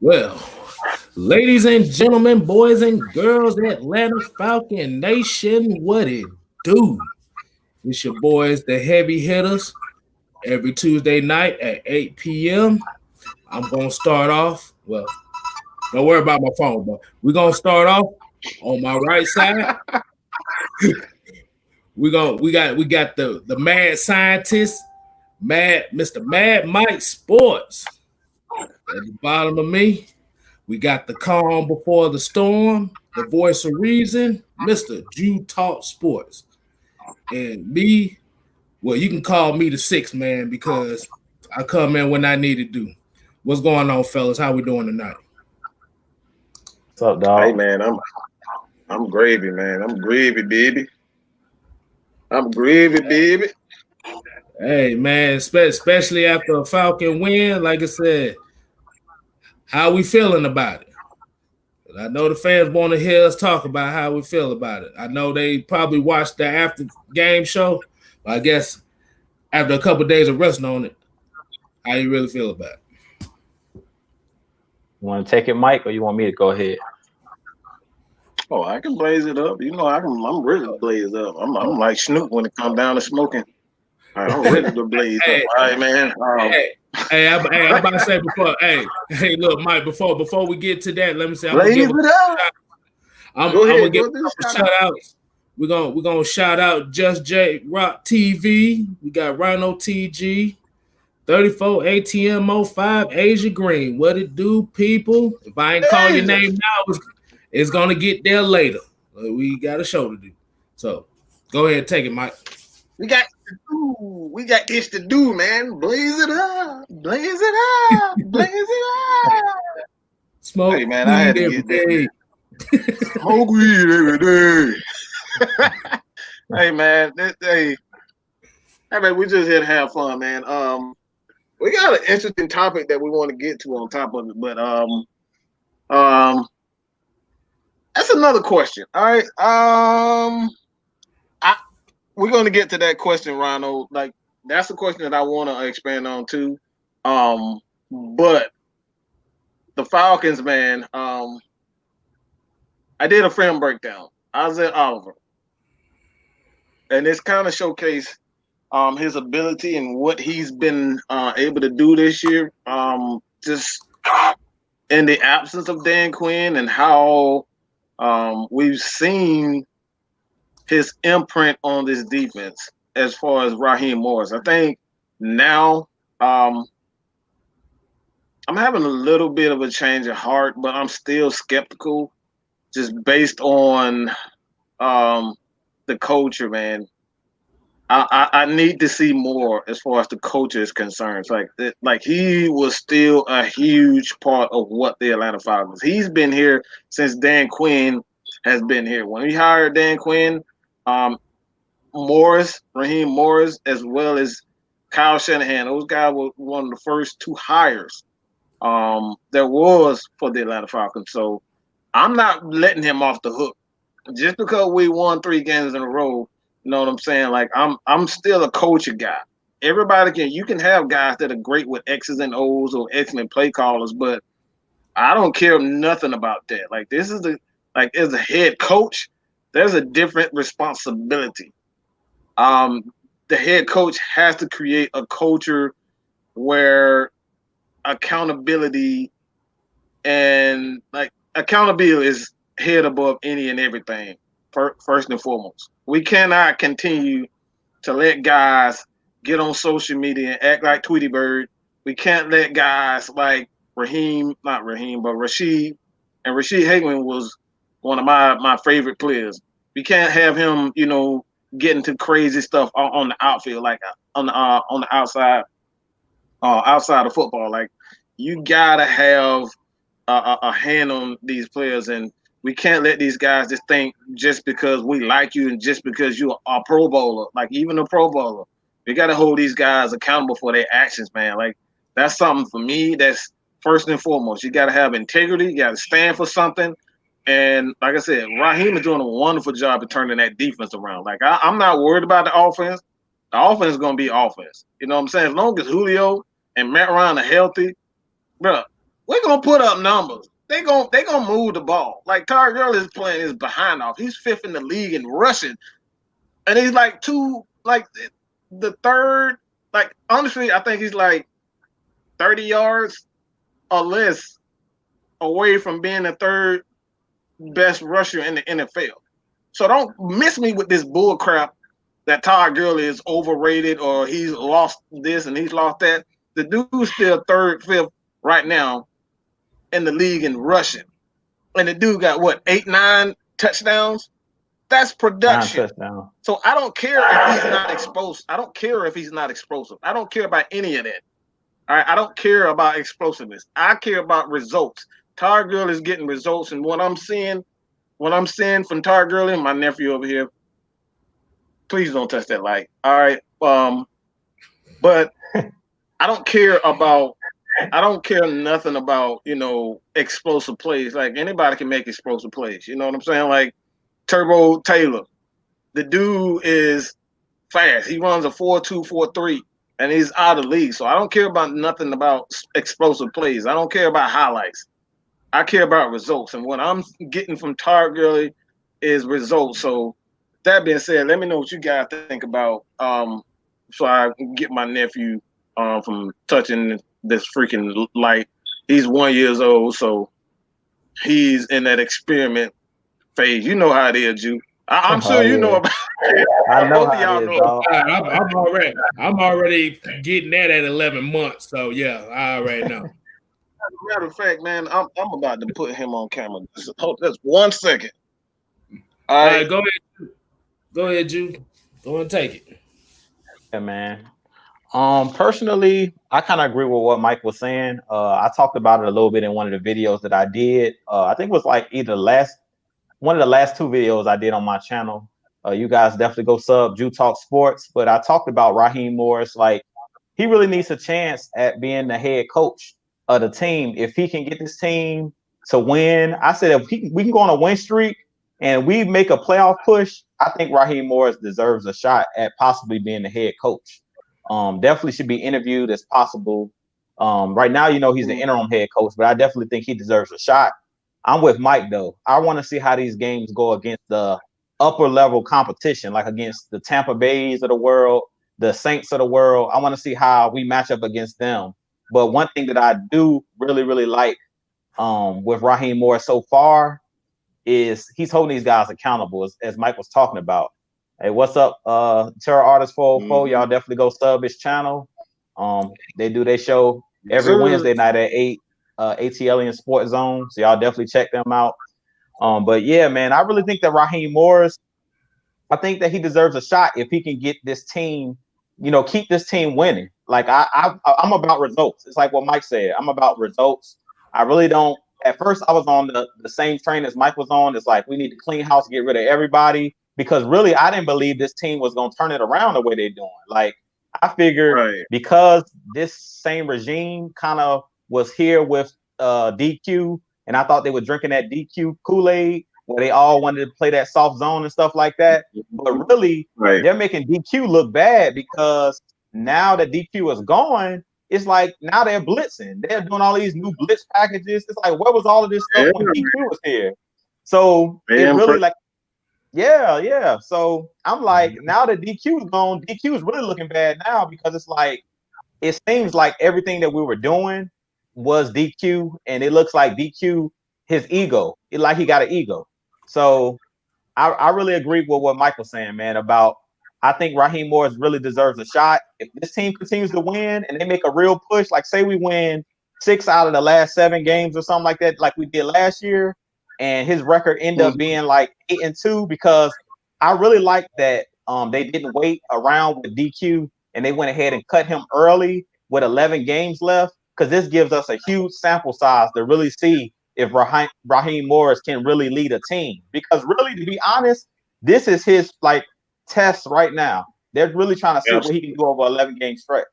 Well, ladies and gentlemen, boys and girls, Atlanta Falcon Nation, what it do? It's your boys, the heavy hitters, every Tuesday night at 8 p.m. I'm going to start off. Well, don't worry about my phone, but we're going to start off on my right side. We got the mad scientist, Mr. Mad Mike Sports. At the bottom of me, we got the calm before the storm, the voice of reason, Mr. Jew Talk Sports. And me, well, you can call me the sixth man because I come in when I need to do. What's going on, fellas? How we doing tonight? What's up, Hey dog? man, I'm gravy, man. I'm gravy, baby. I'm gravy, baby. Hey, man, especially after a Falcon win, like I said, how we feeling about it? I know the fans want to hear us talk about how we feel about it. I know they probably watched the after game show, but I guess after a couple of days of resting on it, how you really feel about it? You want to take it, Mike, or you want me to go ahead? Oh, I can blaze it up. You know, I'm ready to blaze up. I'm like Snoop when it comes down to smoking. All right, I'm ready to blaze up. Hey, All right, man. I'm about to say before. Hey, look, Mike. Before we get to that, let me say I'm gonna Blaze give. it up. I'm Go gonna ahead, give go a do couple shout shout outs. We're gonna shout out Just J Rock TV. We got Rhino TG. 34 ATM 05 Asia Green. What it do, people? If I ain't call your Asia. name now, it's gonna get there later. We got a show to do. So go ahead, take it, Mike. We got to do. We got this to do, man. Blaze it up. Blaze it up. Blaze it up. Smoke Hey man, I weed had to every get that. day. Smoke weed every day. Hey man, hey man, we just here to have fun, man. We got an interesting topic that we want to get to on top of it, but that's another question. All right, we're going to get to that question, Ronald. Like that's a question that I want to expand on too. But the Falcons, man. I did a film breakdown. Isaiah Oliver, and it's kind of showcased his ability and what he's been able to do this year. Just in the absence of Dan Quinn and how we've seen his imprint on this defense as far as Raheem Morris. I think now I'm having a little bit of a change of heart, but I'm still skeptical just based on the culture, man. I need to see more as far as the coach is concerned. Like he was still a huge part of what the Atlanta Falcons. He's been here since Dan Quinn has been here. When he hired Dan Quinn, Raheem Morris, as well as Kyle Shanahan, those guys were one of the first two hires there was for the Atlanta Falcons. So I'm not letting him off the hook just because we won 3 games in a row. You know what I'm saying? Like I'm still a culture guy. You can have guys that are great with X's and O's or excellent play callers, but I don't care nothing about that. Like as a head coach, there's a different responsibility. The head coach has to create a culture where accountability accountability is head above any and everything. First and foremost, we cannot continue to let guys get on social media and act like Tweety Bird. We can't let guys like Rashid Hageman was one of my favorite players. We can't have him, get into crazy stuff on the outfield, like on the outside of football. Like you gotta have a hand on these players, and we can't let these guys just think just because we like you and just because you're a Pro Bowler, like even a Pro Bowler, we got to hold these guys accountable for their actions, man. Like that's something for me. That's first and foremost. You got to have integrity. You got to stand for something. And like I said, Raheem is doing a wonderful job of turning that defense around. Like I'm not worried about the offense. The offense is going to be offense. You know what I'm saying? As long as Julio and Matt Ryan are healthy, bro, we're gonna put up numbers. They gonna move the ball. Like Todd Gurley is playing his behind off. He's fifth in the league in rushing, and he's like the third. Like honestly, I think he's like 30 yards or less away from being the third best rusher in the NFL. So don't miss me with this bull crap that Todd Gurley is overrated or he's lost this and he's lost that. The dude's still third, fifth right now in the league in rushing. And the dude got what, 8, 9 touchdowns? That's production. So I don't care if he's not explosive. I don't care if he's not explosive. I don't care about any of that. All right. I don't care about explosiveness. I care about results. Todd Gurley is getting results, and what I'm seeing from Todd Gurley, my nephew over here, please don't touch that light. All right. But I don't care nothing about, explosive plays. Like anybody can make explosive plays. You know what I'm saying? Like Turbo Taylor. The dude is fast. He runs a 4.2, 4.3, and he's out of the league. So I don't care about nothing about explosive plays. I don't care about highlights. I care about results. And what I'm getting from Todd Gurley is results. So that being said, let me know what you guys think about so I can get my nephew from touching this freaking light. He's 1 year old, so he's in that experiment phase. You know how it is, Ju. I'm sure you know about it. I know how y'all know. I'm already getting that at 11 months. So yeah, I already know. Matter of fact, man, I'm about to put him on camera. Just 1 second. All right, go ahead. Go ahead, Ju. Go and take it. Yeah, man. Personally, I kind of agree with what Mike was saying. I talked about it a little bit in one of the videos that I did. I think it was like either one of the last 2 videos I did on my channel. You guys definitely go sub Ju Talk Sports. But I talked about Raheem Morris. Like, he really needs a chance at being the head coach of the team. If he can get this team to win, I said if we can go on a win streak and we make a playoff push, I think Raheem Morris deserves a shot at possibly being the head coach. Definitely should be interviewed as possible. Right now, he's the interim head coach, but I definitely think he deserves a shot. I'm with Mike, though. I want to see how these games go against the upper level competition, like against the Tampa Bays of the world, the Saints of the world. I want to see how we match up against them. But one thing that I do really, really like with Raheem Morris so far is he's holding these guys accountable, as Mike was talking about. Hey, what's up, Terror Artist 404? Y'all definitely go sub his channel. They do their show every Wednesday night at 8, ATL in Sports Zone. So y'all definitely check them out. But yeah, man, I really think that Raheem Morris, I think that he deserves a shot if he can get this team, keep this team winning. Like I'm about results. It's like what Mike said. I'm about results. I really don't. At first, I was on the same train as Mike was on. It's like we need to clean house, get rid of everybody. Because really, I didn't believe this team was going to turn it around the way they're doing. Like, I figured because this same regime kind of was here with DQ, and I thought they were drinking that DQ Kool-Aid, where they all wanted to play that soft zone and stuff like that. But really, they're making DQ look bad because now that DQ is gone, it's like now they're blitzing. They're doing all these new blitz packages. It's like, where was all of this stuff when DQ was here? So it really like, yeah. So I'm like, now that DQ's gone, DQ is really looking bad now because it's like, it seems like everything that we were doing was DQ, and it looks like DQ, his ego, like he got an ego. So I really agree with what Mike was saying, man, about I think Raheem Morris really deserves a shot. If this team continues to win and they make a real push, like say we win 6 out of the last 7 games or something like that, like we did last year, and his record end up being like 8-2, because I really like that they didn't wait around with DQ and they went ahead and cut him early with 11 games left, because this gives us a huge sample size to really see if Raheem Morris can really lead a team. Because really, to be honest, this is his like test right now. They're really trying to see what he can do over 11 game stretch.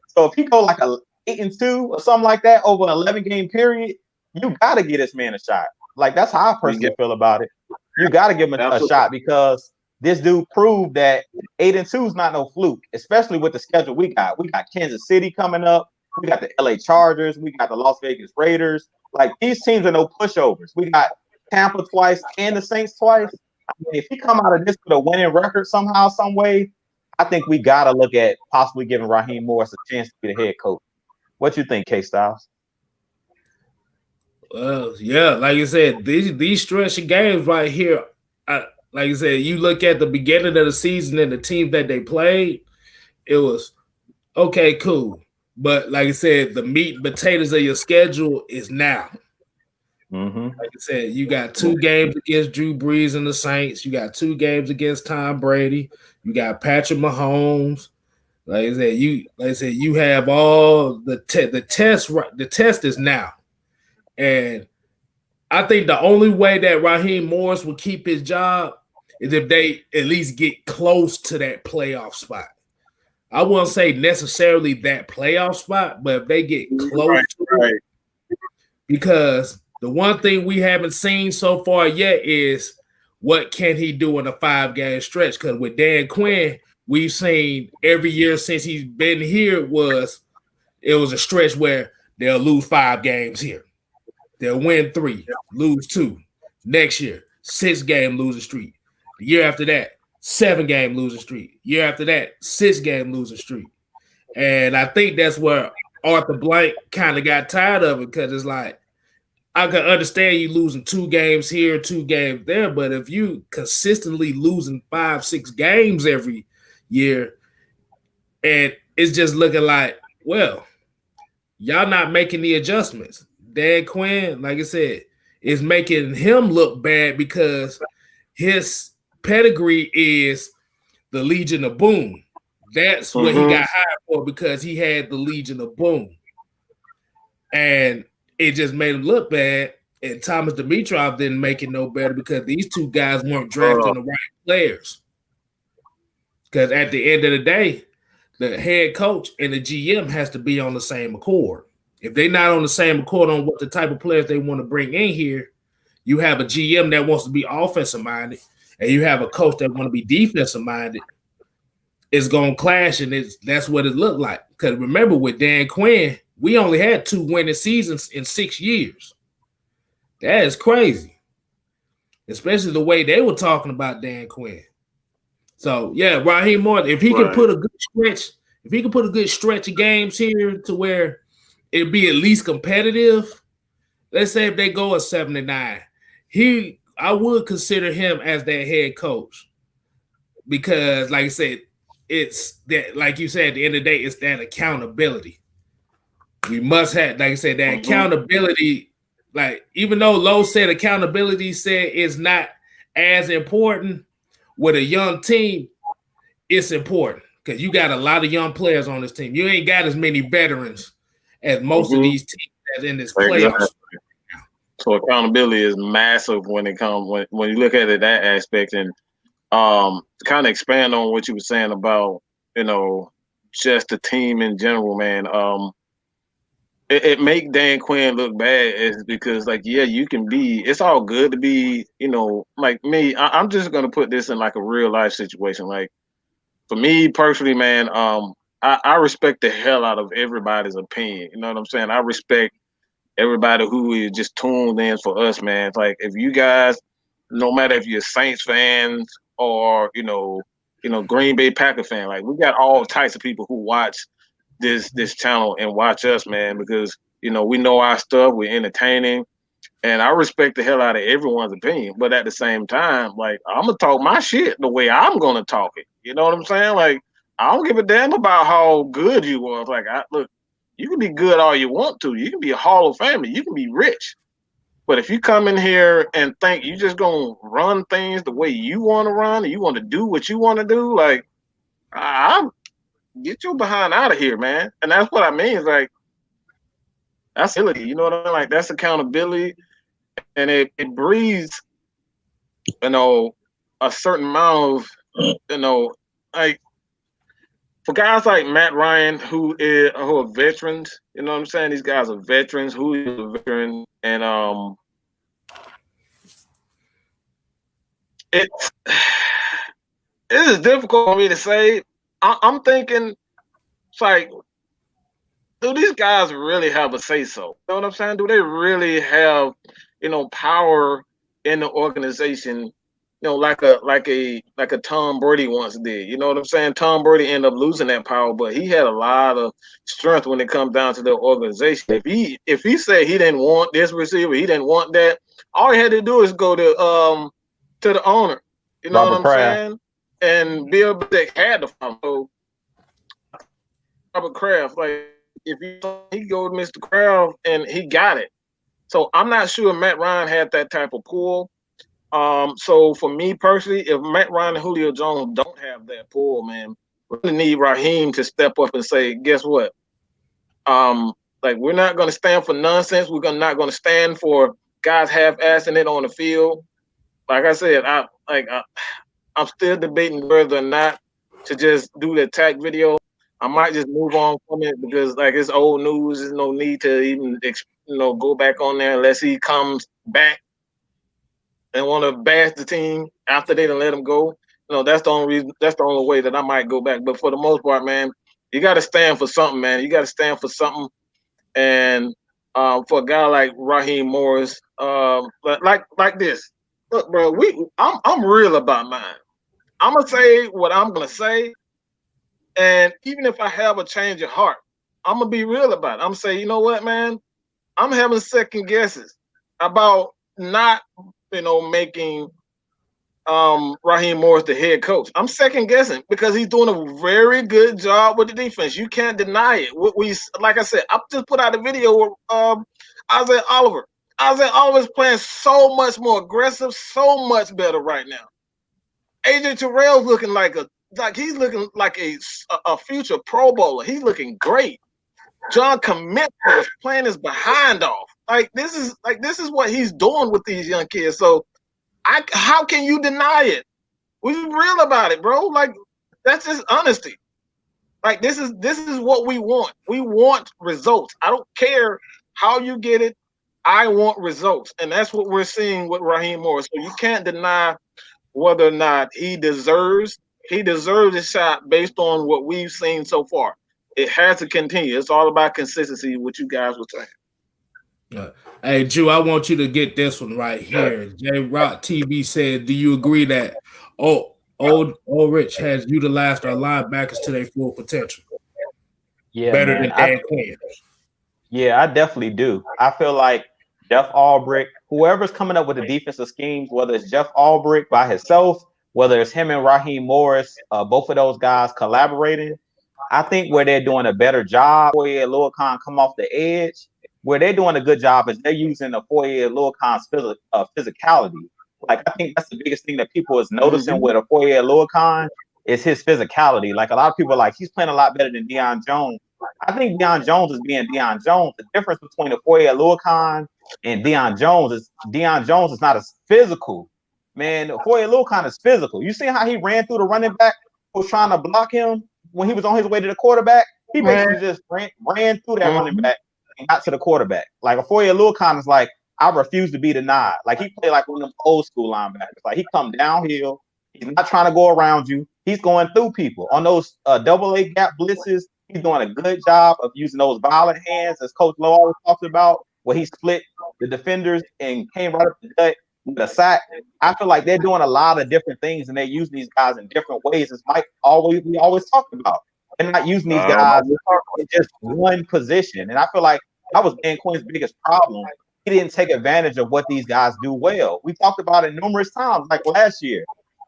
So if he go like a 8-2 or something like that over an 11 game period, you got to get this man a shot. Like, that's how I personally feel about it. You got to give him a shot, because this dude proved that 8-2 is not no fluke, especially with the schedule we got. We got Kansas City coming up. We got the LA Chargers. We got the Las Vegas Raiders. Like, these teams are no pushovers. We got Tampa twice and the Saints twice. I mean, if he come out of this with a winning record somehow, some way, I think we got to look at possibly giving Raheem Morris a chance to be the head coach. What you think, KStlyz? Well, yeah, like I said, these stretch of games right here, like I said, you look at the beginning of the season and the teams that they played, it was okay, cool. But like I said, the meat and potatoes of your schedule is now. Mm-hmm. Like I said, you got 2 games against Drew Brees and the Saints. You got 2 games against Tom Brady. You got Patrick Mahomes. Like I said, you have all the test. The test is now. And I think the only way that Raheem Morris will keep his job is if they at least get close to that playoff spot. I won't say necessarily that playoff spot, but if they get close to it, because the one thing we haven't seen so far yet is what can he do in a 5-game stretch? Because with Dan Quinn, we've seen every year since he's been here it was a stretch where they'll lose 5 games here. They'll win 3, lose 2. Next year, 6-game losing streak. The year after that, 7-game losing streak. Year after that, 6-game losing streak. And I think that's where Arthur Blank kind of got tired of it, because it's like, I can understand you losing 2 games here, 2 games there, but if you consistently losing 5, 6 games every year, and it's just looking like, well, y'all not making the adjustments. Dan Quinn, like I said, is making him look bad because his pedigree is the Legion of Boom. That's what he got hired for, because he had the Legion of Boom. And it just made him look bad. And Thomas Dimitrov didn't make it no better because these 2 guys weren't drafting the right players. Because at the end of the day, the head coach and the GM has to be on the same accord. If they're not on the same accord on what the type of players they want to bring in here, you have a GM that wants to be offensive minded, and you have a coach that want to be defensive minded. It's gonna clash, and that's what it looked like. Because remember, with Dan Quinn, we only had 2 winning seasons in 6 years. That is crazy, especially the way they were talking about Dan Quinn. So yeah, Raheem Morris, if he could put a good stretch of games here to where it'd be at least competitive. Let's say if they go at 7-9, I would consider him as their head coach, because, like I said, it's that, like you said, at the end of the day, it's that accountability. We must have, like I said, that accountability. Like, even though Lowe said accountability is not as important with a young team, it's important because you got a lot of young players on this team. You ain't got as many veterans as most of these teams that's in this playoffs. Exactly. So accountability is massive when it comes when you look at it that aspect, and kind of expand on what you were saying about, just the team in general, man. It make Dan Quinn look bad is because, like, yeah, it's all good to be, like me. I'm just gonna put this in like a real life situation. Like, for me personally, man, I respect the hell out of everybody's opinion. You know what I'm saying? I respect everybody who is just tuned in for us, man. It's like, if you guys, no matter if you're Saints fans or Green Bay Packer fan, like, we got all types of people who watch this channel and watch us, man, because we know our stuff, we're entertaining, and I respect the hell out of everyone's opinion. But at the same time, like, I'm gonna talk my shit the way I'm gonna talk it. You know what I'm saying? Like, I don't give a damn about how good you are. Like, look, you can be good all you want to. You can be a Hall of Famer. You can be rich. But if you come in here and think you just gonna run things the way you want to run, and you want to do what you want to do, like, I'm get your behind out of here, man. And that's what I mean. It's like, that's ability. You know what I mean? Like, that's accountability, and it breeds, a certain amount of, like, for guys like Matt Ryan, who are veterans. You know what I'm saying? These guys are veterans. Who is a veteran, and it is difficult for me to say. I'm thinking, it's like, do these guys really have a say so? You know what I'm saying? Do they really have, power in the organization? Like a Tom Brady once did. You know what I'm saying? Tom Brady ended up losing that power, but he had a lot of strength when it comes down to the organization. If he said he didn't want this receiver, he didn't want that, all he had to do is go to the owner. You know what Robert I'm Kraft. saying? And Bill Belichick had to follow Robert Kraft. Like if he go to Mr. Kraft and he got it. So I'm not sure Matt Ryan had that type of pull. So for me personally, if Matt Ryan and Julio Jones don't have that pull, man, we really need Raheem to step up and say, guess what? Like we're not going to stand for nonsense. We're not going to stand for guys half-assing it on the field. Like I said, I'm still debating whether or not to just do the attack video. I might just move on from it because like it's old news. There's no need to even go back on there unless he comes back and want to bash the team after they done let him go. That's the only reason. That's the only way that I might go back. But for the most part, man, you got to stand for something, man. You got to stand for something. And for a guy like Raheem Morris, like this, look, bro, I'm real about mine. I'm gonna say what I'm gonna say, and even if I have a change of heart, I'm gonna be real about it. I'm gonna say, you know what, man, I'm having second guesses about not, making Raheem Morris the head coach. I'm second guessing because he's doing a very good job with the defense. You can't deny it. Like I said, I just put out a video with Isaiah Oliver. Isaiah Oliver is playing so much more aggressive, so much better right now. AJ Terrell's looking he's looking like a future Pro Bowler. He's looking great. John Commit is playing his behind off. This is what he's doing with these young kids. So how can you deny it? We real about it, bro. Like that's just honesty. Like this is what we want. We want results. I don't care how you get it. I want results, and that's what we're seeing with Raheem Morris. So you can't deny whether or not he deserves a shot based on what we've seen so far. It has to continue. It's all about consistency, what you guys were saying. Hey, Drew, I want you to get this one right here. J Rock TV said, "Do you agree that Old Rich has utilized our linebackers to their full potential? Yeah, Better man. than Dan Quinn." Yeah, I definitely do. I feel like Jeff Albrecht, whoever's coming up with the defensive schemes, whether it's Jeff Albrecht by himself, whether it's him and Raheem Morris, both of those guys collaborating, I think where they're doing a better job, Foye Oluokun come off the edge, where they're doing a good job is they're using the Foye Oluokun's physicality. Like I think that's the biggest thing that people is noticing with a Foye Oluokun is his physicality. Like a lot of people are like, he's playing a lot better than Deion Jones. I think Deion Jones is being Deion Jones. The difference between the Foye Oluokun and Deion Jones is not as physical. Man, Foye Oluokun is physical. You see how he ran through the running back who was trying to block him when he was on his way to the quarterback? He basically just ran through that running back and got to the quarterback. Like a Foye Oluokun is like, I refuse to be denied. Like he played like one of them old school linebackers. Like he come downhill. He's not trying to go around you. He's going through people on those double A gap blitzes. He's doing a good job of using those violent hands, as Coach Lowe always talks about, where he split the defenders and came right up the gut with a sack. I feel like they're doing a lot of different things, and they're using these guys in different ways. As we always talked about. They're not using these guys in just one position. And I feel like that was Dan Quinn's biggest problem. He didn't take advantage of what these guys do well. We talked about it numerous times, like last year.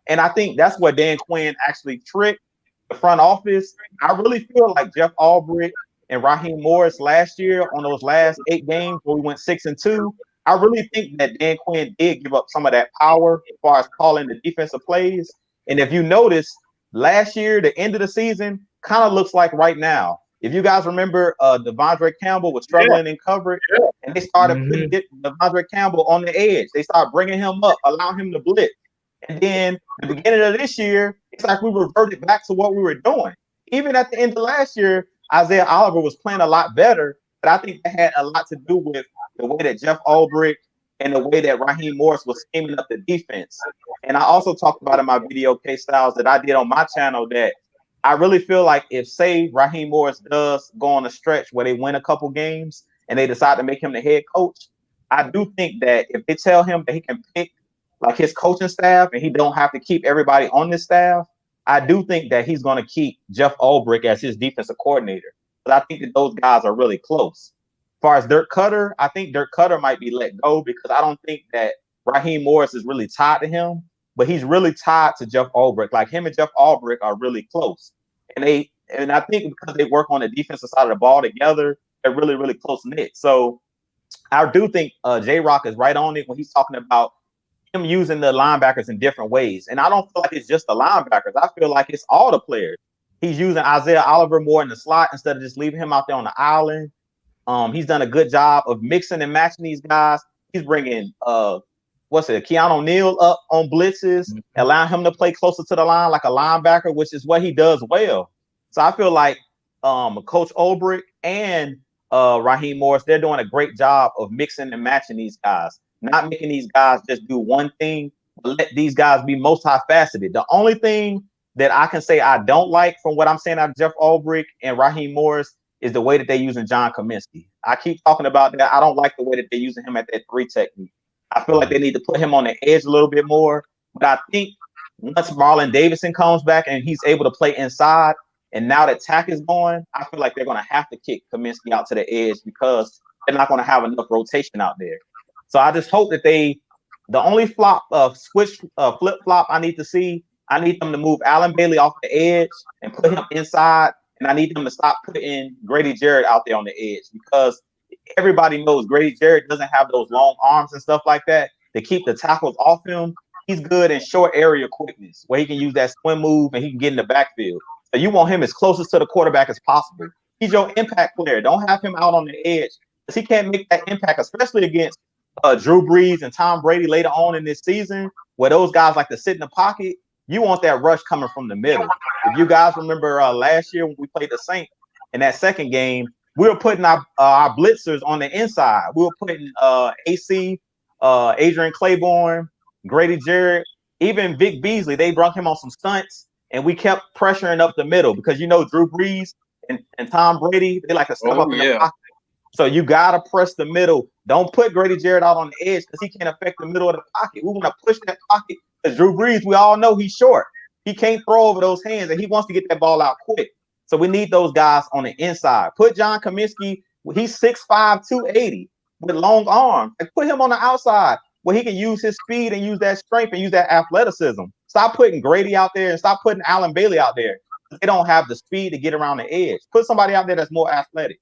And I think that's where Dan Quinn actually tricked the front office. I really feel like Jeff Albrecht and Raheem Morris last year on those last 8 games where we went 6-2. I really think that Dan Quinn did give up some of that power as far as calling the defensive plays. And if you notice, last year, the end of the season kind of looks like right now. If you guys remember, Devondre Campbell was struggling in coverage, and they started putting Devondre Campbell on the edge. They started bringing him up, allowing him to blitz. And then the beginning of this year, it's like we reverted back to what we were doing. Even at the end of last year, Isaiah Oliver was playing a lot better, but I think that had a lot to do with the way that Jeff Albrecht and the way that Raheem Morris was scheming up the defense. And I also talked about in my video, KStlyz, that I did on my channel that I really feel like if, say, Raheem Morris does go on a stretch where they win a couple games and they decide to make him the head coach, I do think that if they tell him that he can pick like his coaching staff and he don't have to keep everybody on this staff, I do think that he's going to keep Jeff Ulbrich as his defensive coordinator. But I think that those guys are really close. As far as Dirk Cutter, I think Dirk Cutter might be let go because I don't think that Raheem Morris is really tied to him, but he's really tied to Jeff Ulbrich. Like him and Jeff Ulbrich are really close. And I think because they work on the defensive side of the ball together, they're really, really close knit. So I do think J-Rock is right on it when he's talking about him using the linebackers in different ways. And I don't feel like it's just the linebackers. I feel like it's all the players. He's using Isaiah Oliver more in the slot instead of just leaving him out there on the island. He's done a good job of mixing and matching these guys. He's bringing Keanu Neal up on blitzes, allowing him to play closer to the line like a linebacker, which is what he does well. So I feel like Coach Ulbrich and Raheem Morris, they're doing a great job of mixing and matching these guys, not making these guys just do one thing, but let these guys be multifaceted. The only thing that I can say I don't like from what I'm saying out of Jeff Ulbrich and Raheem Morris is the way that they're using John Cominsky. I keep talking about that. I don't like the way that they're using him at that 3 technique. I feel like they need to put him on the edge a little bit more. But I think once Marlon Davidson comes back and he's able to play inside, and now that Tack is going, I feel like they're going to have to kick Cominsky out to the edge because they're not going to have enough rotation out there. So I just hope that the only flip-flop I need to see, I need them to move Alan Bailey off the edge and put him inside, and I need them to stop putting Grady Jarrett out there on the edge because everybody knows Grady Jarrett doesn't have those long arms and stuff like that to keep the tackles off him. He's good in short area quickness where he can use that swim move and he can get in the backfield. So you want him as closest to the quarterback as possible. He's your impact player. Don't have him out on the edge because he can't make that impact, especially against Drew Brees and Tom Brady later on in this season where those guys like to sit in the pocket. You want that rush coming from the middle. If you guys remember last year when we played the Saints in that second game, we were putting our blitzers on the inside. We were putting AC, Adrian Claiborne, Grady Jarrett, even Vic Beasley. They brought him on some stunts, and we kept pressuring up the middle because Drew Brees and Tom Brady, they like to step up in the pocket. So you gotta press the middle. Don't put Grady Jarrett out on the edge because he can't affect the middle of the pocket. We want to push that pocket because Drew Brees, we all know he's short. He can't throw over those hands, and he wants to get that ball out quick. So we need those guys on the inside. Put John Cominsky, he's 6'5", 280 with long arms. Like put him on the outside where he can use his speed and use that strength and use that athleticism. Stop putting Grady out there and stop putting Alan Bailey out there. They don't have the speed to get around the edge. Put somebody out there that's more athletic.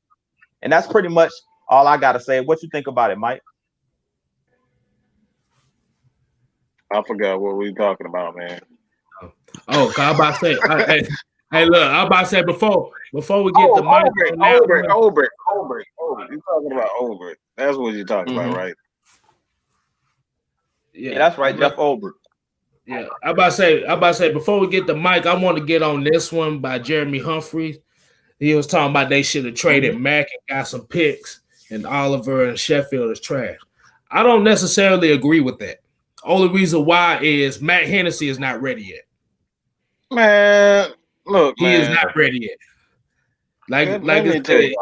And that's pretty much all I got to say. What you think about it, Mike? I forgot what we were talking about, man. Oh, I'm about to say, hey, look, I'm about to say before we get the mic. Ulbrich. You're talking about Ulbrich. That's what you're talking about, right? Yeah, that's right, Jeff Ulbrich. Yeah, I'm about to say before we get the mic, I want to get on this one by Jeremy Humphreys. He was talking about they should have traded Mack and got some picks, and Oliver and Sheffield is trash. I don't necessarily agree with that. Only reason why is Matt Hennessy is not ready yet. Man, look, he is not ready yet. Let me tell you,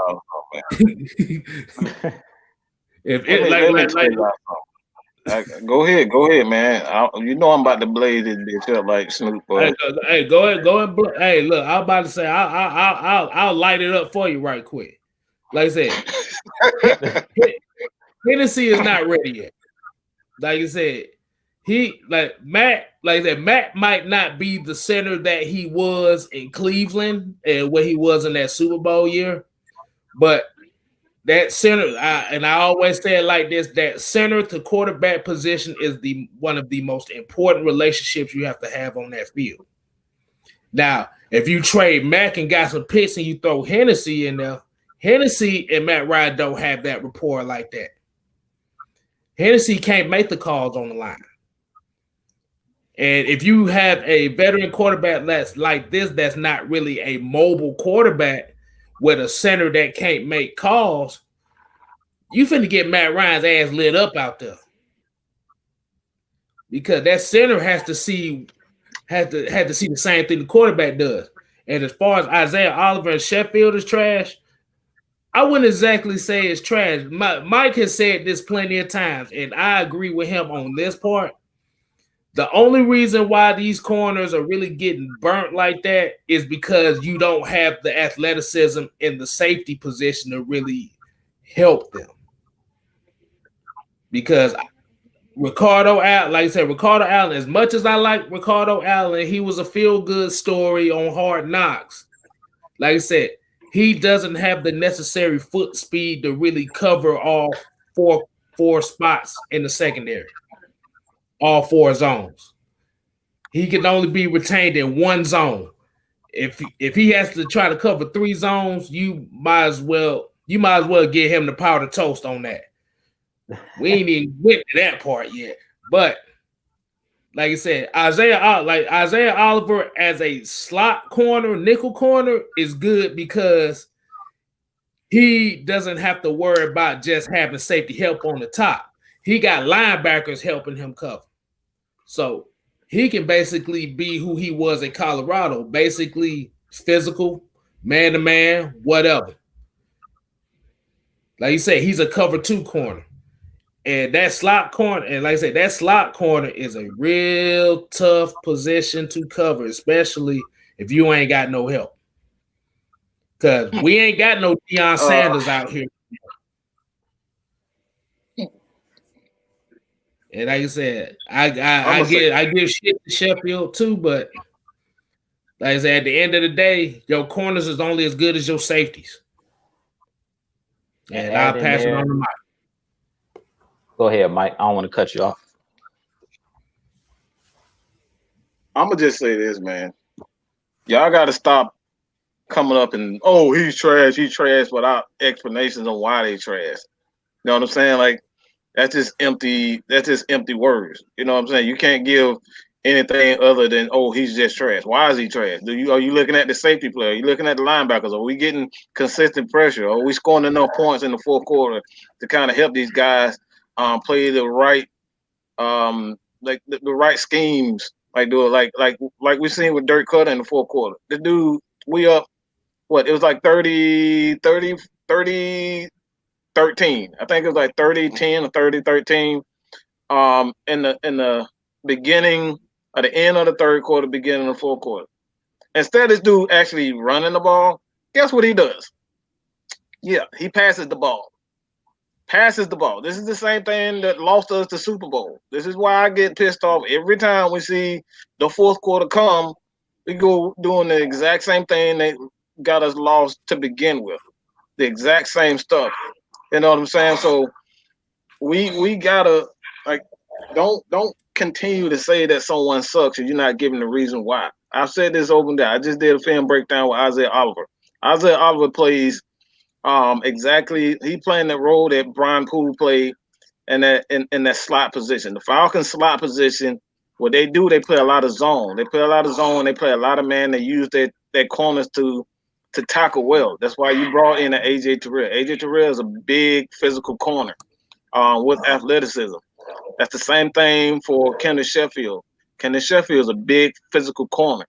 go ahead, man. I'm about to blaze this bitch up like Snoop. Hey, go ahead. Hey, look, I'm about to say I'll light it up for you right quick. Like I said, Hennessy is not ready yet. Like I said, Matt might not be the center that he was in Cleveland and what he was in that Super Bowl year, but that center, and I always say it like this: that center to quarterback position is one of the most important relationships you have to have on that field. Now, if you trade Mack and got some picks and you throw Hennessy in there, Hennessy and Matt Ryan don't have that rapport like that. Hennessy can't make the calls on the line. And if you have a veteran quarterback that's like this, that's not really a mobile quarterback with a center that can't make calls, you finna get Matt Ryan's ass lit up out there. Because that center has to see the same thing the quarterback does. And as far as Isaiah Oliver and Sheffield is trash, I wouldn't exactly say it's trash. Mike has said this plenty of times, and I agree with him on this part. The only reason why these corners are really getting burnt like that is because you don't have the athleticism in the safety position to really help them. Because Ricardo Allen, like I said, Ricardo Allen, as much as I like Ricardo Allen, he was a feel-good story on Hard Knocks. Like I said, he doesn't have the necessary foot speed to really cover all four spots in the secondary, all four zones. He can only be retained in one zone. If he has to try to cover three zones, you might as well get him the powder toast on that. We ain't even went to that part yet. But like I said, Isaiah Oliver as a slot corner, nickel corner is good because he doesn't have to worry about just having safety help on the top. He got linebackers helping him cover. So he can basically be who he was in Colorado, basically physical, man-to-man, whatever. Like you said, he's a cover two corner. And that slot corner, and like I said, that slot corner is a real tough position to cover, especially if you ain't got no help. Because we ain't got no Deion Sanders out here. And like I said, I give shit to Sheffield too, but like I said, at the end of the day, your corners is only as good as your safeties. And I'll pass it on to Mike. Go ahead, Mike. I don't want to cut you off. I'm gonna just say this, man. Y'all got to stop coming up and he's trash without explanations on why they trash. You know what I'm saying? Like that's just empty words. You know what I'm saying? You can't give anything other than he's just trash. Why is he trash? Are you looking at the safety player? Are you looking at the linebackers? Are we getting consistent pressure? Are we scoring enough points in the fourth quarter to kind of help these guys play the right like the right schemes, like we seen with Dirk Cutter in the fourth quarter. The dude, we up it was like 30 13. I think it was like 30-10 or 30-13 in the beginning of the end of the third quarter, beginning of the fourth quarter. Instead of this dude actually running the ball, guess what he does? Yeah, he passes the ball. This is the same thing that lost us the Super Bowl. This is why I get pissed off every time we see the fourth quarter come. We go doing the exact same thing that got us lost to begin with. The exact same stuff. You know what I'm saying? So we gotta don't continue to say that someone sucks and you're not giving the reason why. I've said this open there. I just did a film breakdown with Isaiah Oliver. Isaiah Oliver plays exactly. He playing the role that Brian Poole played in that slot position. The Falcons slot position, what they do, they play a lot of zone. They play a lot of zone. They play a lot of man. They use their corners to tackle well. That's why you brought in an AJ Terrell. AJ Terrell is a big physical corner with athleticism. That's the same thing for Kenneth Sheffield. Kenneth Sheffield is a big physical corner.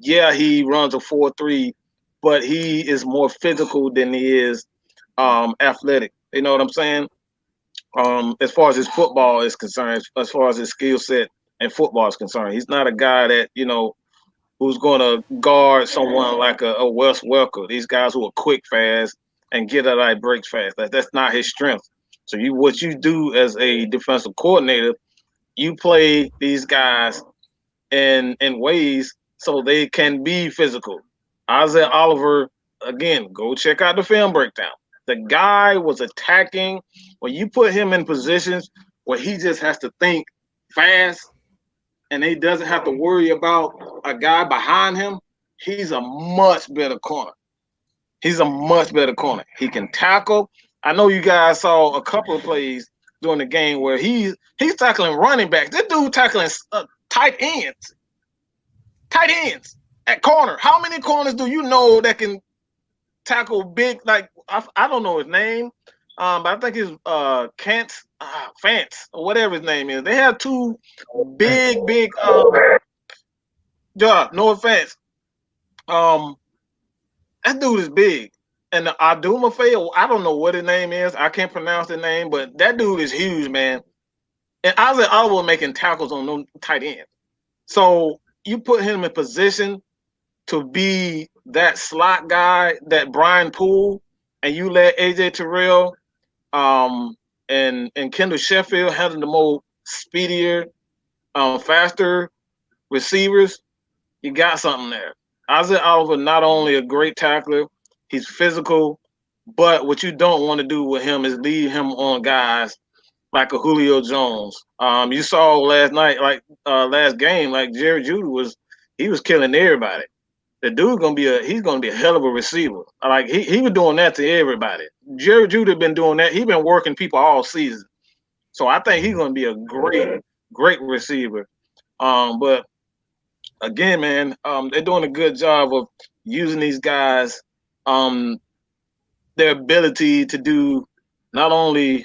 Yeah, he runs a 4-3, but he is more physical than he is athletic. You know what I'm saying? As far as his football is concerned, as far as his skill set and football is concerned, he's not a guy that, who's going to guard someone like a Wes Welker. These guys who are quick, fast, and get out of breaks fast. That's not his strength. So what you do as a defensive coordinator, you play these guys in ways so they can be physical. Isaiah Oliver, again, go check out the film breakdown. The guy was attacking. When you put him in positions where he just has to think fast and he doesn't have to worry about a guy behind him, he's a much better corner. He can tackle. I know you guys saw a couple of plays during the game where he's tackling running backs. This dude tackling tight ends at corner. How many corners do you know that can tackle big? Like I don't know his name, but I think it's Fance or whatever his name is. They have two big no offense, That dude is big. And Adumafeo, I don't know what his name is. I can't pronounce the name, but that dude is huge, man. And Isaiah Oliver making tackles on them tight ends. So you put him in position to be that slot guy, that Brian Poole, and you let AJ Terrell and Kendall Sheffield handle the more speedier, faster receivers, you got something there. Isaiah Oliver, not only a great tackler, he's physical, but what you don't want to do with him is leave him on guys like a Julio Jones. You saw last night, last game, like Jerry Judy was killing everybody. The dude's he's gonna be a hell of a receiver. Like he was doing that to everybody. Jerry Judy been doing that. He been working people all season. So I think he's gonna be a great receiver. But again, man, they're doing a good job of using these guys, their ability to do not only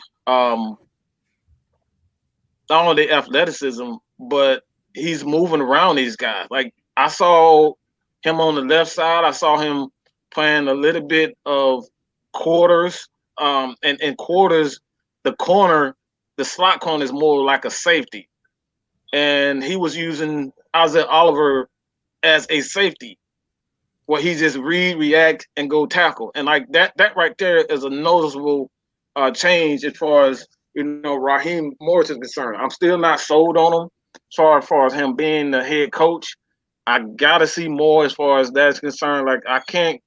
athleticism, but he's moving around these guys. Like I saw him on the left side. I saw him playing a little bit of quarters. And in quarters, the slot corner is more like a safety. And he was using Isaiah Oliver as a safety, where he just react, and go tackle. And like that right there is a noticeable change as far as Raheem Morris is concerned. I'm still not sold on him as far as him being the head coach. I gotta see more as far as that's concerned. Like I can't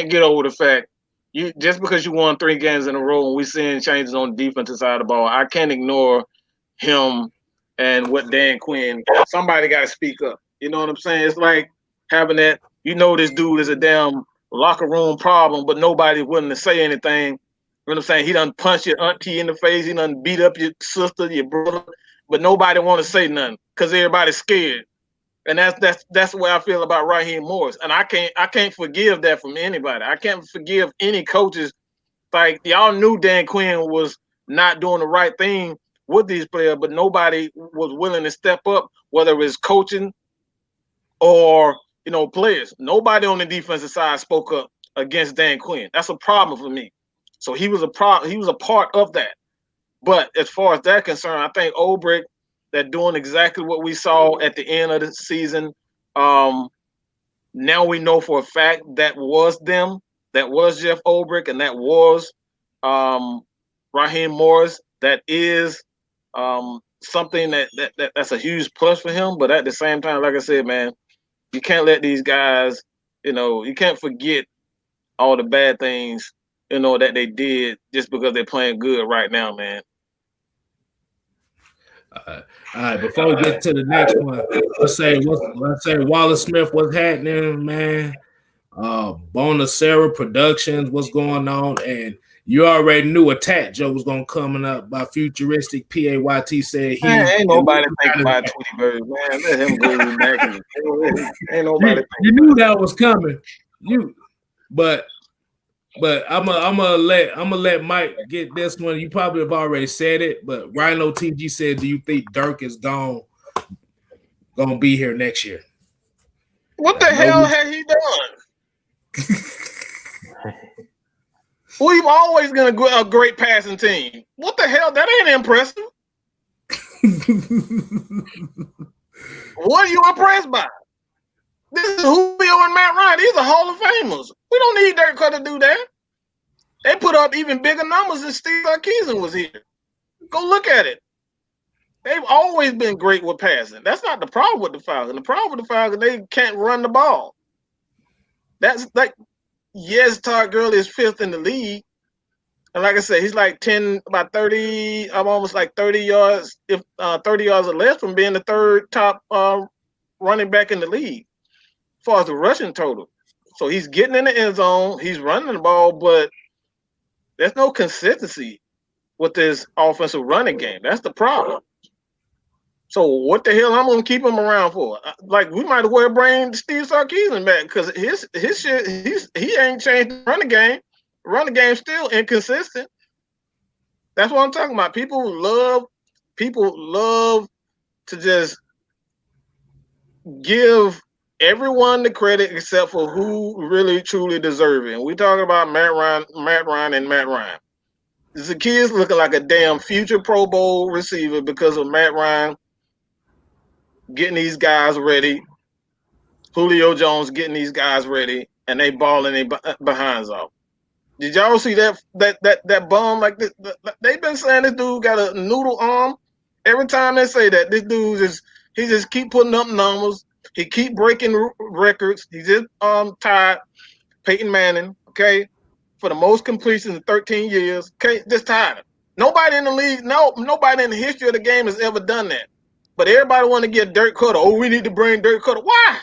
get over the fact you just because you won 3 games in a row and we seeing changes on the defensive side of the ball, I can't ignore him and what Dan Quinn. Somebody got to speak up. You know what I'm saying? It's like having that. This dude is a damn locker room problem, but nobody's willing to say anything. You know what I'm saying? He done punch your auntie in the face. He done beat up your sister, your brother, but nobody want to say nothing because everybody's scared. And that's the way I feel about Raheem Morris. And I can't forgive that from anybody. I can't forgive any coaches. Like y'all knew Dan Quinn was not doing the right thing with these players, but nobody was willing to step up, whether it was coaching or players. Nobody on the defensive side spoke up against Dan Quinn. That's a problem for me. So he was a part of that. But as far as that concerned, I think Ulbrich, they're doing exactly what we saw at the end of the season. Now we know for a fact that was them. That was Jeff Ulbrich, and that was Raheem Morris. That is something that's a huge plus for him. But at the same time, like I said, man, you can't let these guys, you can't forget all the bad things, that they did just because they're playing good right now, man. All right. Before we get to the next one, let's say Wallace Smith, what's happening, man? Bonacera Productions, what's going on? And you already knew Attack Joe was gonna coming up by Futuristic. PAYT said he ain't nobody thinking about Tweety Bird, man. Let him go back in the ain't nobody. You knew that was coming. But I'm gonna let Mike get this one. You probably have already said it, but Rhino TG said, "Do you think Dirk is gonna be here next year?" What the hell has he done? We've always been a great passing team. What the hell? That ain't impressive. What are you impressed by? This is Julio and Matt Ryan. These are Hall of Famers. We don't need Dirk Cutter to do that. They put up even bigger numbers than Steve Sarkisian was here. Go look at it. They've always been great with passing. That's not the problem with the Falcons. The problem with the Falcons, they can't run the ball. That's like, yes, Todd Gurley is 5th in the league. And like I said, he's like 30, I'm almost like 30 yards, 30 yards or less from being the 3rd top running back in the league as far as the rushing total. So he's getting in the end zone, he's running the ball, but there's no consistency with this offensive running game. That's the problem. So what the hell I'm gonna keep him around for? Like we might as well bring Steve Sarkisian back because his shit he ain't changed the running game. The running game's still inconsistent. That's what I'm talking about. People love to just give everyone the credit except for who really truly deserve it. And we talking about Matt Ryan. The kid's looking like a damn future Pro Bowl receiver because of Matt Ryan getting these guys ready, Julio Jones getting these guys ready, and they balling their behinds off. Did y'all see that bum like this? They've been saying this dude got a noodle arm. Every time they say that, this dude just keep putting up numbers. He keep breaking records. He just tied Peyton Manning, okay, for the most completions in 13 years. Okay, just tied him. Nobody in the league, nobody in the history of the game has ever done that. But everybody want to get Dirk Cutter. Oh, we need to bring Dirk Cutter. Why?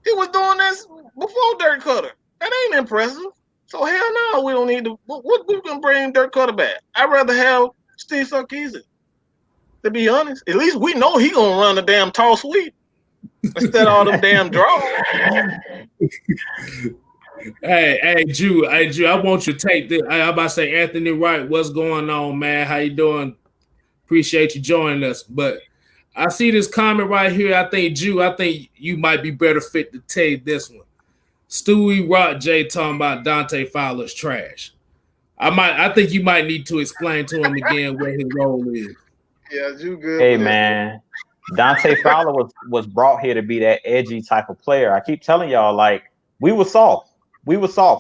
He was doing this before Dirk Cutter. That ain't impressive. So hell no, we don't need to. What we gonna bring Dirk Cutter back? I'd rather have Steve KStlyz. To be honest, at least we know he gonna run a damn tall sweep instead of all them damn draws. Hey, Drew, I want you to take this. I'm about to say, Anthony Wright, what's going on, man? How you doing? Appreciate you joining us. But I see this comment right here. I think you might be better fit to take this one. Stewie Rock J talking about Dante Fowler's trash. I think you might need to explain to him again what his role is. Yeah, you good. Hey man, Dante Fowler was brought here to be that edgy type of player. I keep telling y'all, like, we were soft. We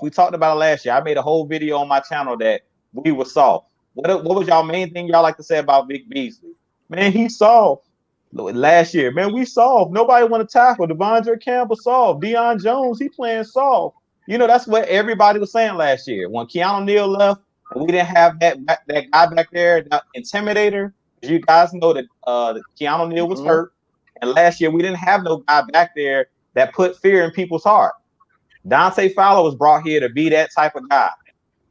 talked about it last year. I made a whole video on my channel that we were soft. What was y'all main thing y'all like to say about Vic Beasley? Man, he's soft. Last year, man, we soft. Nobody want to tackle. Devondre Campbell soft. Deion Jones, he playing soft. You know, that's what everybody was saying last year. When Keanu Neal left, and we didn't have that guy back there, that intimidator. You guys know that Keanu Neal was hurt. And last year, we didn't have no guy back there that put fear in people's heart. Dante Fowler was brought here to be that type of guy.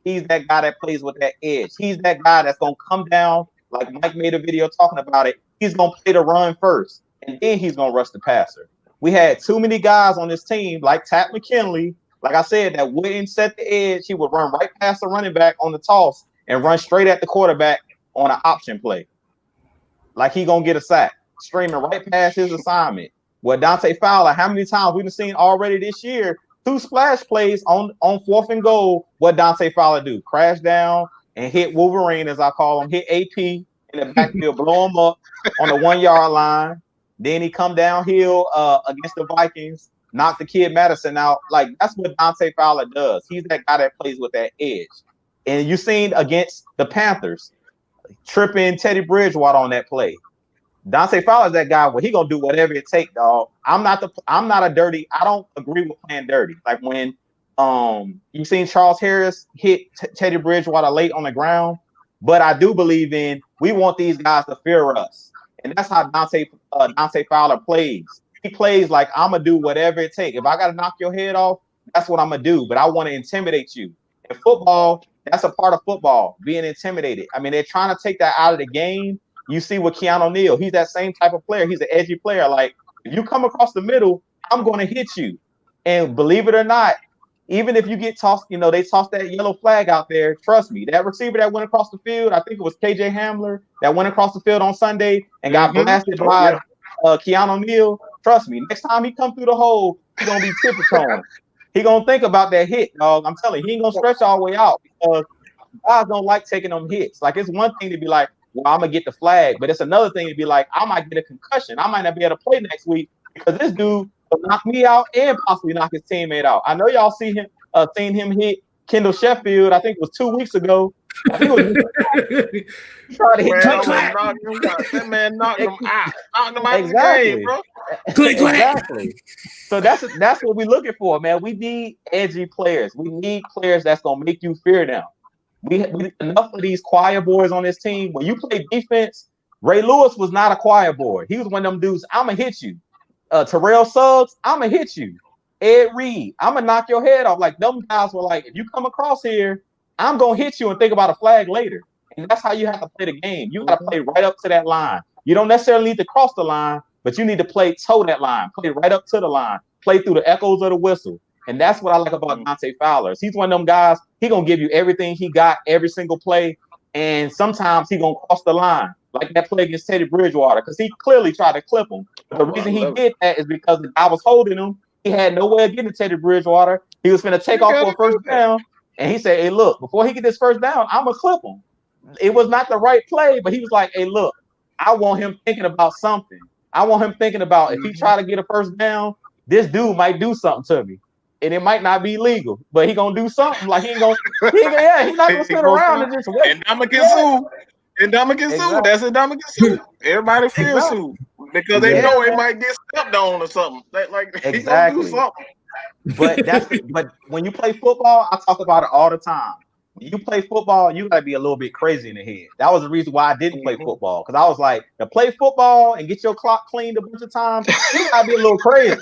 He's that guy that plays with that edge. He's that guy that's going to come down, like Mike made a video talking about it. He's going to play the run first, and then he's going to rush the passer. We had too many guys on this team, like Tat McKinley, like I said, that wouldn't set the edge. He would run right past the running back on the toss and run straight at the quarterback on an option play. Like he going to get a sack, streaming right past his assignment. Well, Dante Fowler, how many times we've seen already this year, 2 splash plays on 4th and goal, what Dante Fowler do? Crash down and hit Wolverine, as I call him, hit AP in the backfield, blow him up on the 1 yard line. Then he come downhill against the Vikings, knock the kid Madison out. Like, that's what Dante Fowler does. He's that guy that plays with that edge. And you seen against the Panthers, tripping Teddy Bridgewater on that play. Dante Fowler's that guy where he gonna do whatever it takes, dog. I don't agree with playing dirty. Like when you seen Charles Harris hit Teddy Bridgewater late on the ground, but I do believe we want these guys to fear us. And that's how Dante Fowler plays. He plays like, I'm gonna do whatever it takes. If I gotta knock your head off, that's what I'm gonna do. But I want to intimidate you. In football, that's a part of football, being intimidated. I mean, they're trying to take that out of the game. You see with Keanu Neal, he's that same type of player. He's an edgy player. Like, if you come across the middle, I'm going to hit you. And believe it or not, even if you get tossed, they tossed that yellow flag out there. Trust me, that receiver that went across the field, I think it was KJ Hamler that went across the field on Sunday and got blasted by Keanu Neal. Trust me, next time he come through the hole, he's going to be tiptoeing. He going to think about that hit, dog. I'm telling you, he ain't going to stretch all the way out because guys don't like taking them hits. Like, it's one thing to be like, well, I'm going to get the flag. But it's another thing to be like, I might get a concussion. I might not be able to play next week because this dude will knock me out and possibly knock his teammate out. I know y'all seen him hit Kendall Sheffield. I think it was 2 weeks ago. I think it was trying to hit that man knocked him out. Knocked him out of the game, bro. Exactly. So that's what we're looking for, man. We need edgy players. We need players that's going to make you fear them. We enough of these choir boys on this team. When you play defense, Ray Lewis was not a choir boy. He was one of them dudes, I'm going to hit you. Terrell Suggs, I'm going to hit you. Ed Reed, I'm going to knock your head off. Like, them guys were like, if you come across here, I'm going to hit you and think about a flag later. And that's how you have to play the game. You got to play right up to that line. You don't necessarily need to cross the line, but you need to toe that line. Play right up to the line. Play through the echoes of the whistle. And that's what I like about Dante Fowler. He's one of them guys, he going to give you everything he got every single play. And sometimes he going to cross the line. like that play against Teddy Bridgewater, because he clearly tried to clip him. But the reason he did that is because the guy was holding him. He had no way of getting to Teddy Bridgewater. He was going to take off for a first down. And he said, hey, look, before he get this first down, I'm going to clip him. It was not the right play, but he was like, hey, look, I want him thinking about something. I want him thinking about if he try to get a first down, this dude might do something to me. And it might not be legal, but he going to do something. Like, he's not going to sit around and just wait. And Ndamukong Suh. And Ndamukong Suh. That's a Ndamukong Suh. Everybody fears Suh. Because they know it might get stepped on or something. Like he gonna do something. But when you play football, I talk about it all the time. When you play football, you gotta be a little bit crazy in the head. That was the reason why I didn't play football. Because I was like, to play football and get your clock cleaned a bunch of times, you gotta be a little crazy.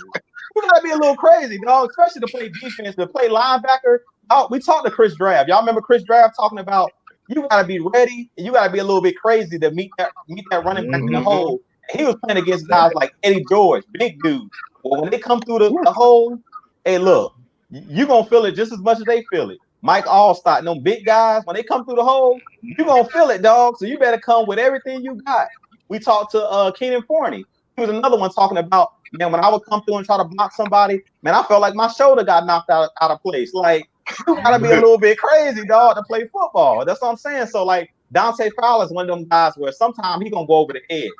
You gotta be a little crazy, dog, especially to play defense, to play linebacker. Oh, we talked to Chris Draft. Y'all remember Chris Draft talking about you gotta be ready and you gotta be a little bit crazy to meet that running back in the hole. And he was playing against guys like Eddie George, big dudes. But when they come through the hole, hey, look, you're gonna feel it just as much as they feel it. Mike Allstott, them big guys, when they come through the hole, you're gonna feel it, dog. So you better come with everything you got. We talked to Keenan Forney. He was another one talking about, man, when I would come through and try to block somebody, man, I felt like my shoulder got knocked out of place. Like, you gotta be a little bit crazy, dog, to play football. That's what I'm saying. So, like, Dante Fowler is one of them guys where sometimes he gonna go over the edge.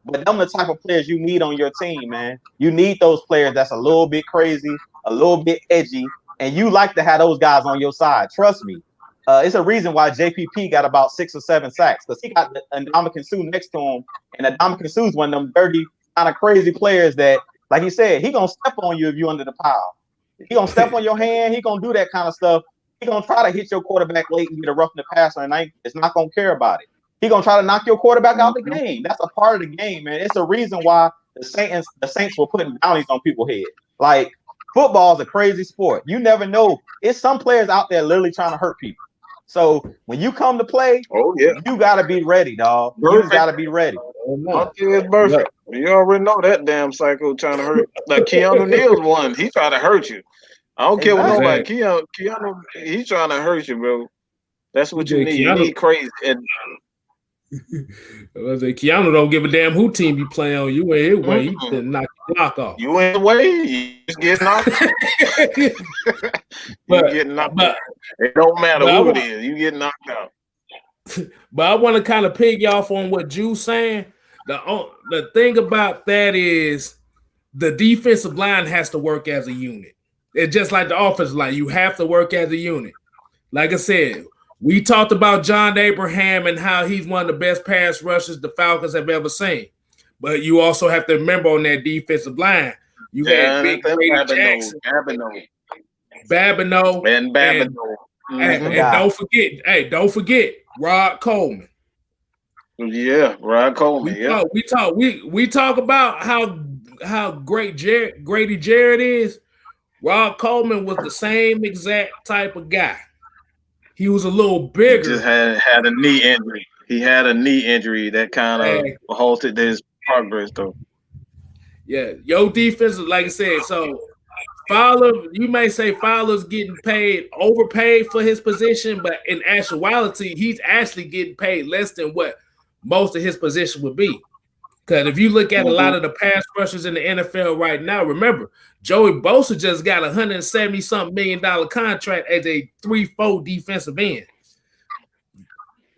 But them the type of players you need on your team, man. You need those players that's a little bit crazy, a little bit edgy, and you like to have those guys on your side. Trust me. It's a reason why JPP got about 6 or 7 sacks, because he got Ndamukong Suh next to him, and Ndamukong Suh is one of them dirty, kind of crazy players that, like he said, he gonna step on you if you under the pile. He gonna step on your hand. He gonna do that kind of stuff. He gonna try to hit your quarterback late and get a roughing the passer, and it's not gonna care about it. He gonna try to knock your quarterback out the game. That's a part of the game, man. It's a reason why the Saints were putting bounties on people's head. Like, football is a crazy sport. You never know. It's some players out there literally trying to hurt people. So when you come to play, you gotta be ready, dog. You gotta be ready. It's perfect. You already know that damn psycho trying to hurt. Like Keanu Neal's one. He trying to hurt you. I don't care what nobody. Keanu, he's trying to hurt you, bro. That's what you need. You need crazy. And Keanu don't give a damn who team you play on. You ain't his way. He can knock the block off. You ain't the way. You just get knocked. You get knocked out. It don't matter who it is. You get knocked out. But I want to kind of pig off on what Drew's saying. The thing about that is the defensive line has to work as a unit. It's just like the offensive line. You have to work as a unit. Like I said, we talked about John Abraham and how he's one of the best pass rushers the Falcons have ever seen. But you also have to remember on that defensive line, you had Big Grady Jackson, Babineau, and don't forget Rod Coleman. Yeah, Rod Coleman. We talk about how great Grady Jarrett is. Rod Coleman was the same exact type of guy. He was a little bigger. He just had a knee injury. He had a knee injury that kind of halted his progress, though. Yeah, your defense, like I said, so Fowler, you may say Fowler's getting overpaid for his position, but in actuality, he's actually getting paid less than what most of his position would be. Because if you look at a lot of the pass rushers in the NFL right now, remember, Joey Bosa just got a $170-something million contract as a 3-4 defensive end.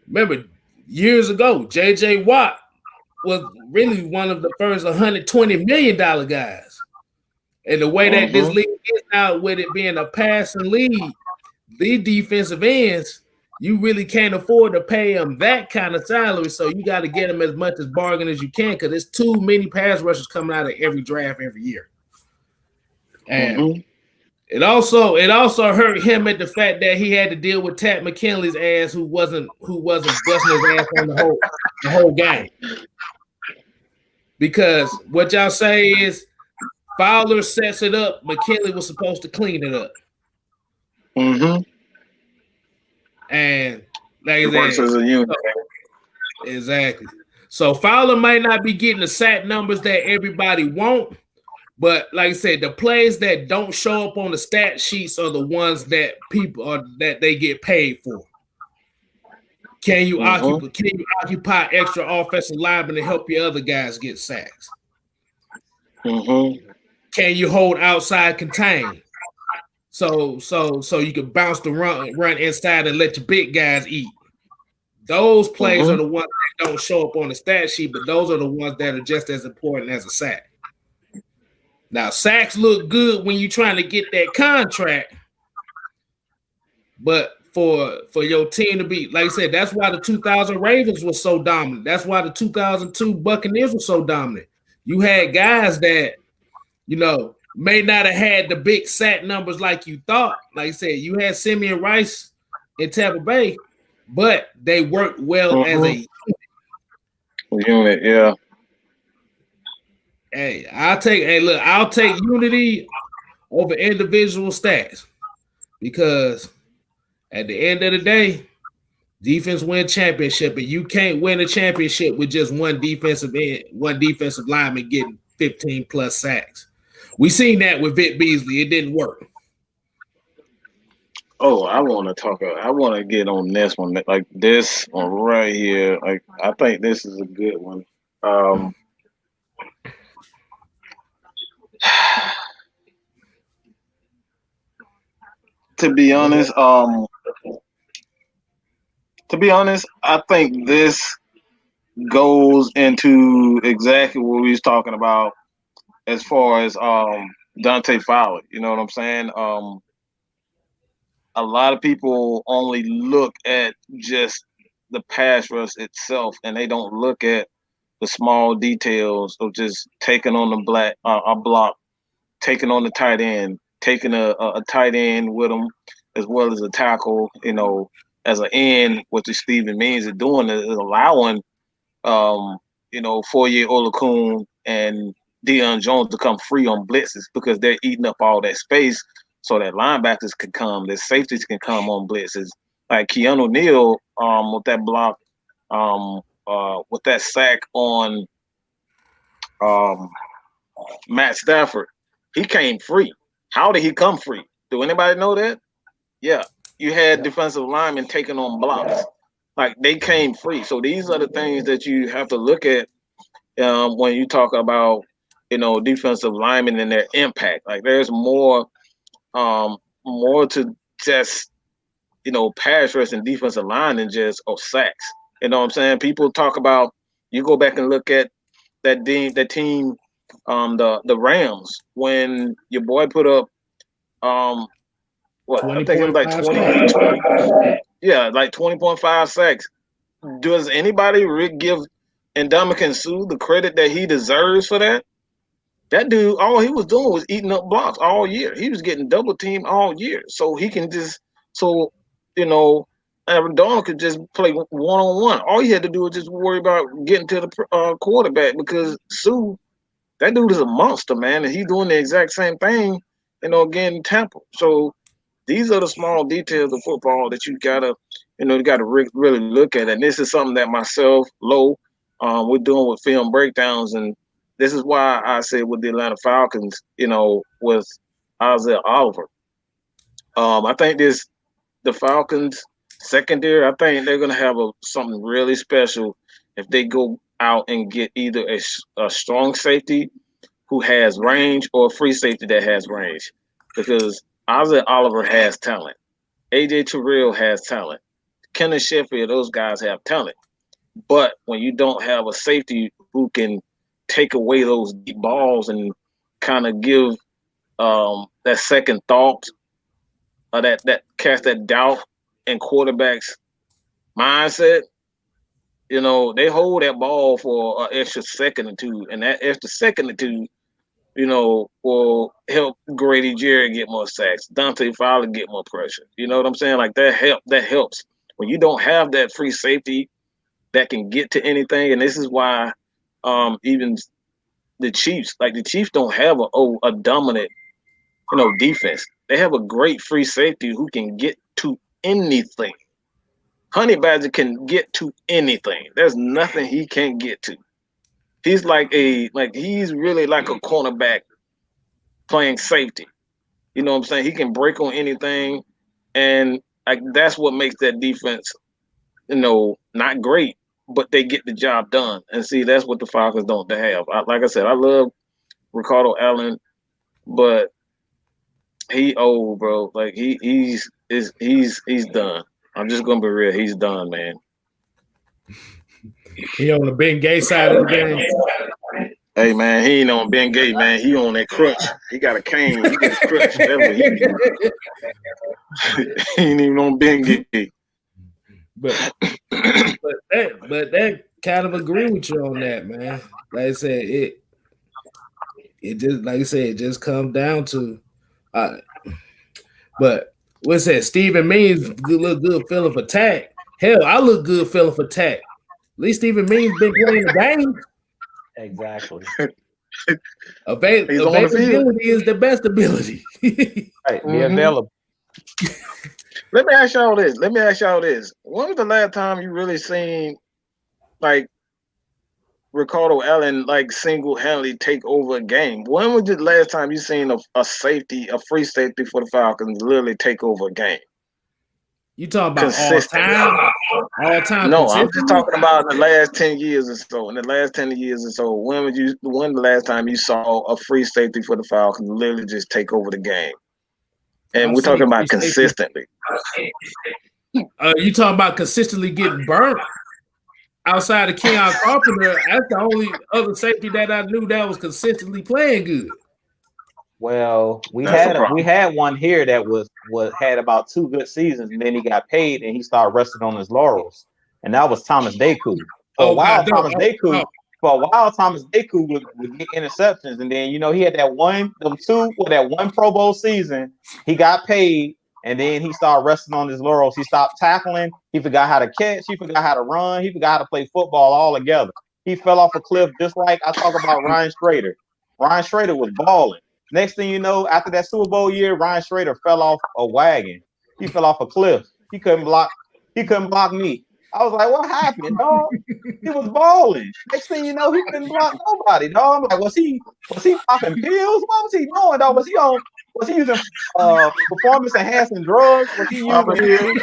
Remember, years ago, J.J. Watt was really one of the first $120 million guys. And the way that this league is now, with it being a passing league, these defensive ends, you really can't afford to pay them that kind of salary. So you got to get them as much as bargain as you can, because there's too many pass rushers coming out of every draft every year. And it also hurt him at the fact that he had to deal with Tat McKinley's ass, who wasn't busting his ass on the whole game. Because what y'all say is Fowler sets it up, McKinley was supposed to clean it up. And like it works as a unit. Exactly. So Fowler might not be getting the sack numbers that everybody want, but like I said, the plays that don't show up on the stat sheets are the ones that they get paid for. Can you occupy extra offensive linemen to help your other guys get sacks? Can you hold outside contain? So you can bounce the run inside and let your big guys eat. Those plays are the ones that don't show up on the stat sheet, but those are the ones that are just as important as a sack. Now, sacks look good when you're trying to get that contract, but for your team to be, like I said, that's why the 2000 Ravens was so dominant. That's why the 2002 Buccaneers were so dominant. You had guys that, may not have had the big sack numbers like you thought. Like I said, you had Simeon Rice in Tampa Bay, but they worked well as a unit. Yeah. Hey, I'll take unity over individual stats because at the end of the day, defense win championship, and you can't win a championship with just one defensive lineman getting 15 plus sacks. We seen that with Vic Beasley. It didn't work. Oh, I want to get on this one, like this one right here. Like, I think this is a good one. To be honest, I think this goes into exactly what we was talking about as far as Dante Fowler. You know what I'm saying? A lot of people only look at just the pass rush itself, and they don't look at the small details of just taking on the a block, taking on the tight end, taking a tight end with them, as well as a tackle. As an end, what the Steven means is doing is allowing, Foye Olakun and Deion Jones to come free on blitzes because they're eating up all that space so that linebackers can come, that safeties can come on blitzes. Like Keanu Neal with that block, with that sack on Matt Stafford, he came free. How did he come free? Do anybody know that? Yeah, you had defensive linemen taking on blocks. Like, they came free. So these are the things that you have to look at when you talk about, defensive linemen and their impact. Like, there's more to just, pass rush and defensive line than just sacks. You know what I'm saying? People talk about, you go back and look at that team, the Rams, when your boy put up I think it was like 20, like 20.5 sacks. Does anybody give Ndamukong Suh the credit that he deserves for that? That dude, all he was doing was eating up blocks all year. He was getting double teamed all year. So he can Aaron Donald could just play one-on-one. All he had to do was just worry about getting to the quarterback, because Suh, that dude is a monster, man, and he's doing the exact same thing, again in Tampa. So these are the small details of football that you gotta really look at. And this is something that myself, Low, we're doing with film breakdowns, and this is why I said with the Atlanta Falcons, with Isaiah Oliver. I think the Falcons secondary, I think they're gonna have something really special if they go out and get either a strong safety who has range or a free safety that has range, because Isaiah Oliver has talent. AJ Terrell has talent. Kenneth Sheffield, those guys have talent. But when you don't have a safety who can take away those deep balls and kind of give that second thought, or that cast that doubt in quarterbacks' mindset, they hold that ball for an extra second or two, and that extra second or two, will help Grady Jarrett get more sacks, Dante Fowler get more pressure. You know what I'm saying? Like, that helps. When you don't have that free safety that can get to anything, and this is why even the Chiefs don't have a dominant, defense. They have a great free safety who can get to anything. Honey Badger can get to anything. There's nothing he can't get to. He's he's really like a cornerback playing safety. You know what I'm saying? He can break on anything, and that's what makes that defense, not great, but they get the job done. And see, that's what the Falcons don't have. Like I said, I love Ricardo Allen, but he old, bro. Like he's done. I'm just gonna be real. He's done, man. He on the Ben Gay side of the game. Hey man, he ain't on Ben Gay, man. He on that crutch. He got a cane. He got a crutch. That's what he ain't even on Ben Gay. But that kind of agree with you on that, man. Like I said, it just like I said, it just comes down to but what's that? Stephen Means look good feeling for tack. Hell, I look good feeling for tack. At least Stephen Means been playing the game. Exactly. Availability is the best ability. Right, be available. Let me ask y'all this. When was the last time you really seen like Ricardo Allen like single-handedly take over a game? When was the last time you seen a free safety for the Falcons literally take over a game? You talking about all time? All time? No, I'm just talking about in the last 10 years or so. When the last time you saw a free safety for the Falcons literally just take over the game? And we're talking about consistently. You talking about consistently getting burnt? Outside of Keon Carpenter, that's the only other safety that I knew that was consistently playing good. Well, we had one here that had about 2 good seasons, and then he got paid and he started resting on his laurels, and that was Thomas Deku. For a while, Thomas Deku would get interceptions, and then he had that one Pro Bowl season. He got paid, and then he started resting on his laurels. He stopped tackling. He forgot how to catch. He forgot how to run. He forgot how to play football all together. He fell off a cliff, just like I talk about Ryan Schrader. Ryan Schrader was balling. Next thing you know, after that Super Bowl year, Ryan Schrader fell off a wagon. He fell off a cliff. He couldn't block me. I was like, what happened, dog? He was balling. Next thing you know, he couldn't block nobody, dog. I'm like, was he popping pills? What was he doing, dog? Was he using performance enhancing drugs? Was he using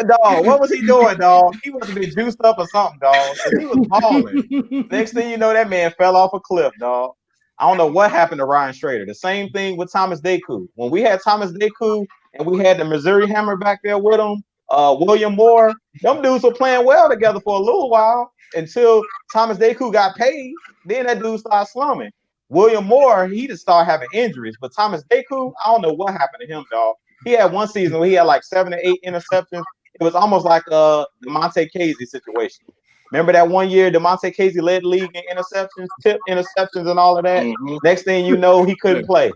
dog? What was he doing, dog? He must have been juiced up or something, dog. He was balling. Next thing you know, that man fell off a cliff, dog. I don't know what happened to Ryan Schrader. The same thing with Thomas Deku. When we had Thomas Deku and we had the Missouri Hammer back there with him, William Moore, them dudes were playing well together for a little while until Thomas Deku got paid. Then that dude started slumming. William Moore, he just started having injuries. But Thomas Deku, I don't know what happened to him, dog. He had one season where he had like 7 or 8 interceptions. It was almost like the Monte Casey situation. Remember that one year DeMonte Casey led the league in interceptions, tip interceptions, and all of that? Mm-hmm. Next thing you know, he couldn't play.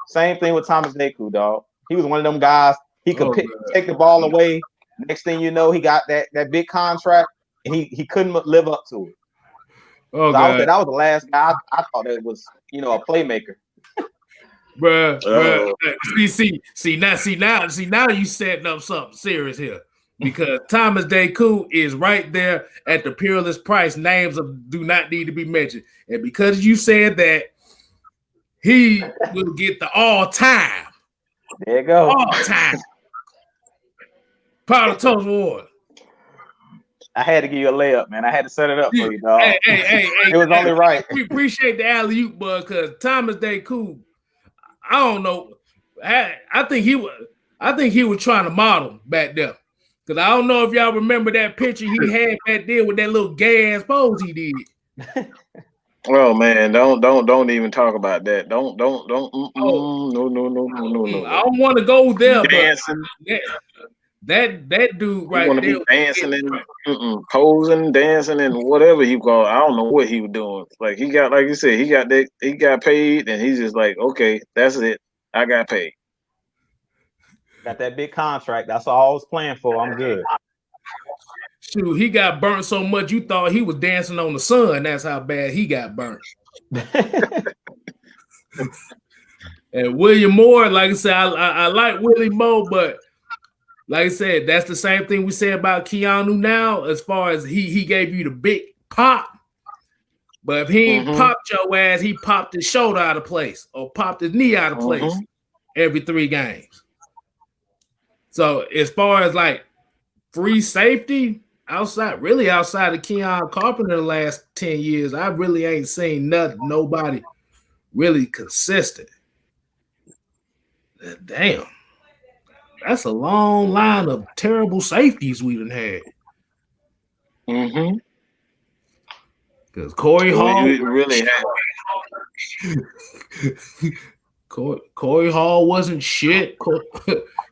Same thing with Thomas Deku, dog. He was one of them guys. He could take the ball away. Next thing you know, he got that big contract, and he couldn't live up to it. Oh, so I would say that was the last guy I thought it was, a playmaker. Bruh. See now you setting up something serious here. Because Thomas Deku is right there at the peerless price. Names do not need to be mentioned. And because you said that, he will get the all-time. There you go. All-time. Powder Toast Award. I had to give you a layup, man. I had to set it up for you, dog. Hey, it was only right. We appreciate the alley-oop, bud, because Thomas Deku, I don't know. I think he was trying to model back there. Because I don't know if y'all remember that picture he had back there with that little gay ass pose he did. Oh man, don't even talk about that. Don't. No. I don't want to go there, dancing. But that dude right there be dancing and posing, dancing, and whatever he called. I don't know what he was doing. Like he got, like you said, he got paid, and he's just like, okay, that's it. I got paid. Got that big contract. That's all I was playing for. I'm good. Shoot, he got burnt so much you thought he was dancing on the sun. That's how bad he got burnt. And William Moore, like I said, I like Willie Moore, but like I said, that's the same thing we say about Keanu now, as far as he gave you the big pop. But if he ain't popped your ass, he popped his shoulder out of place or popped his knee out of place every 3 games. So as far as like free safety, outside of Keon Carpenter the last 10 years, I really ain't seen nobody really consistent. Damn. That's a long line of terrible safeties we done had. Mm-hmm. Because Corey Hall really had. Corey Hall wasn't shit.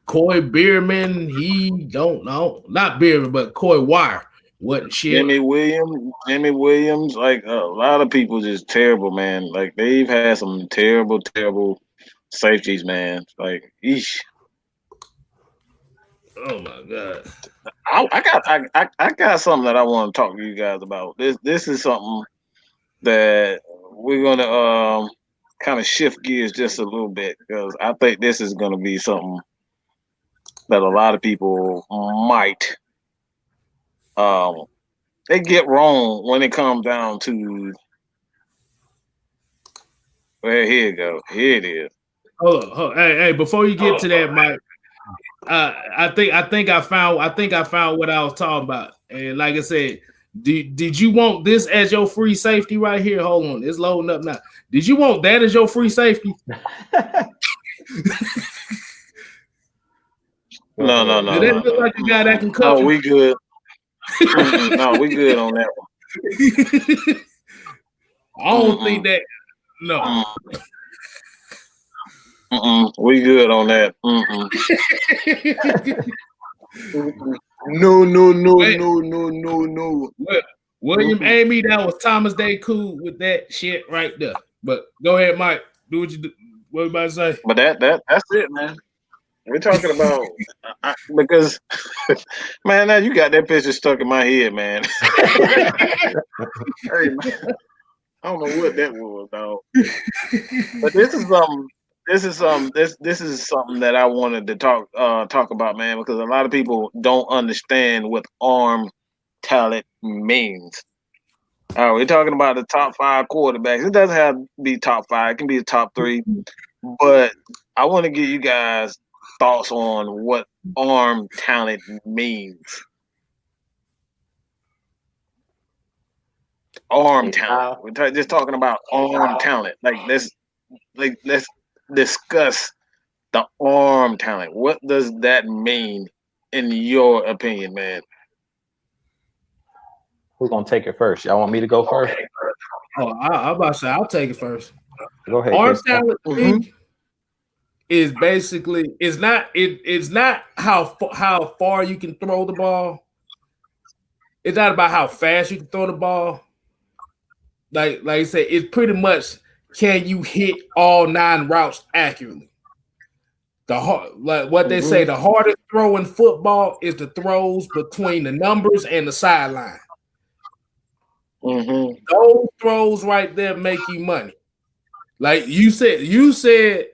Corey Bierman, he don't know. Not Bierman, but Corey Wire wasn't shit. Jimmy Williams, like a lot of people just terrible, man. Like they've had some terrible safeties, man. Like, eesh. Oh my god. I got something that I want to talk to you guys about. This is something that we're gonna kind of shift gears just a little bit because I think this is gonna be something that a lot of people might they get wrong when it comes down to. Well, here you go. Here it is. Hold on. Hey, before you get to that, Mike, I think I found what I was talking about. And like I said, did you want this as your free safety right here? Hold on, it's loading up now. Did you want that as your free safety? No. Did that look like a guy that can cover? Oh, we good. No, we good on that one. I don't think that. No. We good on that. No. William Amy, that was Thomas Day cool with that shit right there. But go ahead, Mike. Do what you do. What you about to say? But that's it, man. We're talking about because, man, now you got that picture stuck in my head, man. Hey, man. I don't know what that was, dog. But this is something that I wanted to talk about, man, because a lot of people don't understand what arm talent means. We're talking about the top 5 quarterbacks. It doesn't have to be top 5; it can be the top 3. But I want to give you guys thoughts on what arm talent means. Arm talent. We're just talking about arm talent. Let's discuss the arm talent. What does that mean in your opinion, man? Who's gonna take it first? Y'all want me to go first? Oh, I'm about to say I'll take it first. Go ahead. Arm talent is basically it's not how far you can throw the ball. It's not about how fast you can throw the ball. Like I said, it's pretty much can you hit all 9 routes accurately. What they say, the hardest throw in football is the throws between the numbers and the sideline. Those throws right there make you money. Like you said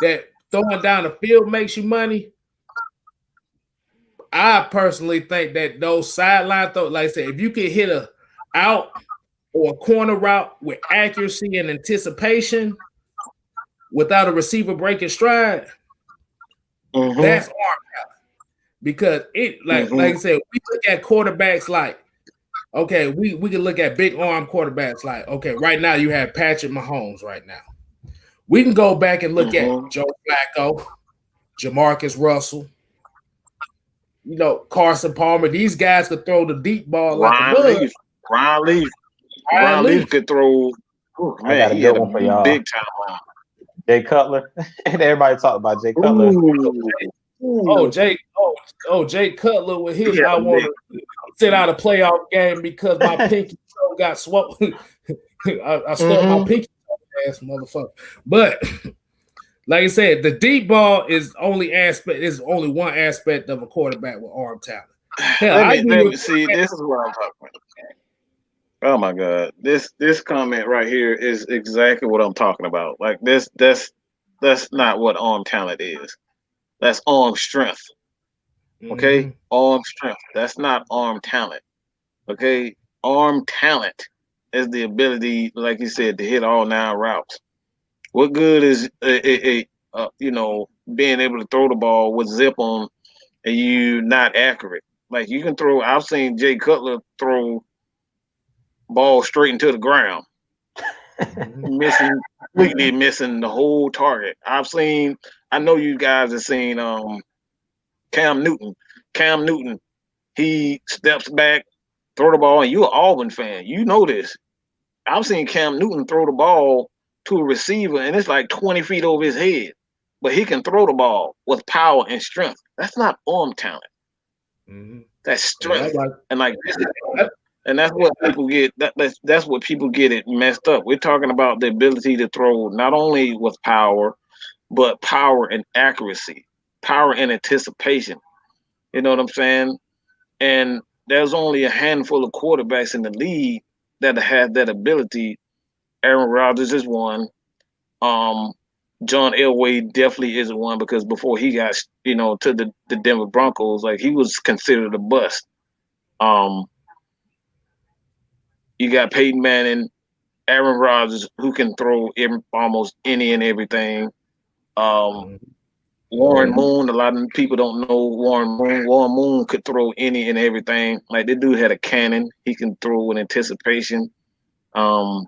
that throwing down the field makes you money. I personally think that those sideline throws, like I said, if you can hit a out or a corner route with accuracy and anticipation without a receiver breaking stride, that's arm talent. Because it, like I said, we look at quarterbacks like, okay, we can look at big arm quarterbacks like, okay, right now you have Patrick Mahomes right now. We can go back and look at Joe Flacco, Jamarcus Russell, Carson Palmer. These guys could throw the deep ball like a bug. Ryan Leaf could throw. I got a good one for y'all. Big time. Jay Cutler. And everybody talk about Jay Cutler. Jay Cutler with his I want to sit out a playoff game because my pinky toe got swollen. I stuck my pinky toe, ass motherfucker. But like I said, the deep ball is only one aspect of a quarterback with arm talent. Hell, let me see. This is what I'm talking about. Oh my God! This comment right here is exactly what I'm talking about. Like that's not what arm talent is. That's arm strength. Okay, arm strength. That's not arm talent. Okay, arm talent is the ability, like you said, to hit all 9 routes. What good is being able to throw the ball with zip on and you not accurate? Like you can throw. I've seen Jay Cutler throw ball straight into the ground, completely missing the whole target. I know you guys have seen Cam Newton. Cam Newton, he steps back, throw the ball, and you're an Auburn fan. You know this. I've seen Cam Newton throw the ball to a receiver, and it's like 20 feet over his head. But he can throw the ball with power and strength. That's not arm talent. Mm-hmm. That's strength. And like and that's what people get. That's what people get it messed up. We're talking about the ability to throw not only with power, but power and accuracy, power and anticipation. You know what I'm saying? And there's only a handful of quarterbacks in the league that have that ability. Aaron Rodgers is one. John Elway definitely is one because before he got to the Denver Broncos, like he was considered a bust. You got Peyton Manning, Aaron Rodgers, who can throw almost any and everything. Warren Moon, a lot of people don't know Warren Moon. Warren Moon could throw any and everything. Like this dude had a cannon. He can throw with anticipation. And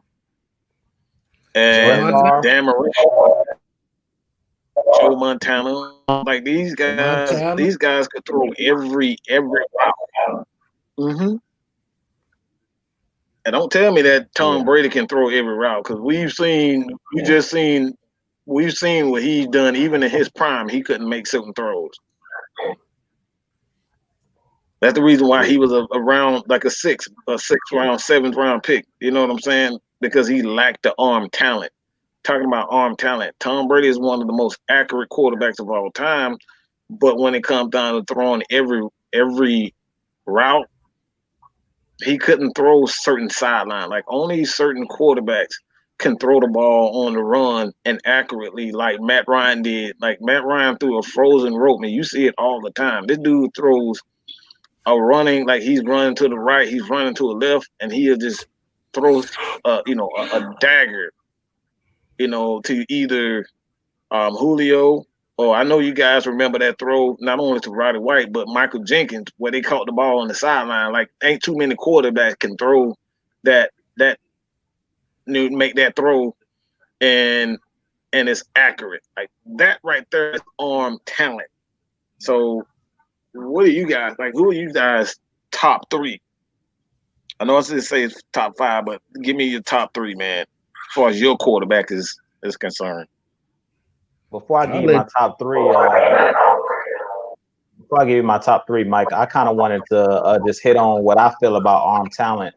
Dan Marino, Joe Montana. Like these guys could throw every route. Mm-hmm. And don't tell me that Tom Brady can throw every route because we've seen what he's done. Even in his prime, he couldn't make certain throws. That's the reason why he was around like a sixth round, seventh round pick. You know what I'm saying? Because he lacked the arm talent. Talking about arm talent, Tom Brady is one of the most accurate quarterbacks of all time. But when it comes down to throwing every route, he couldn't throw certain sideline. Like only certain quarterbacks can throw the ball on the run and accurately, like Matt Ryan did. Like Matt Ryan threw a frozen rope, man. You see it all the time. This dude throws a running, like he's running to the right, he's running to the left, and he'll just throw, a dagger, to either Julio. Oh, I know you guys remember that throw not only to Roddy White, but Michael Jenkins, where they caught the ball on the sideline. Like, ain't too many quarterbacks can throw that make that throw and it's accurate. Like that right there is arm talent. So what are you guys like? Who are you guys top three? I know I should say it's top five, but give me your top three, man, as far as your quarterback is concerned. Before I give you my top three, Mike, I kind of wanted to just hit on what I feel about arm talent.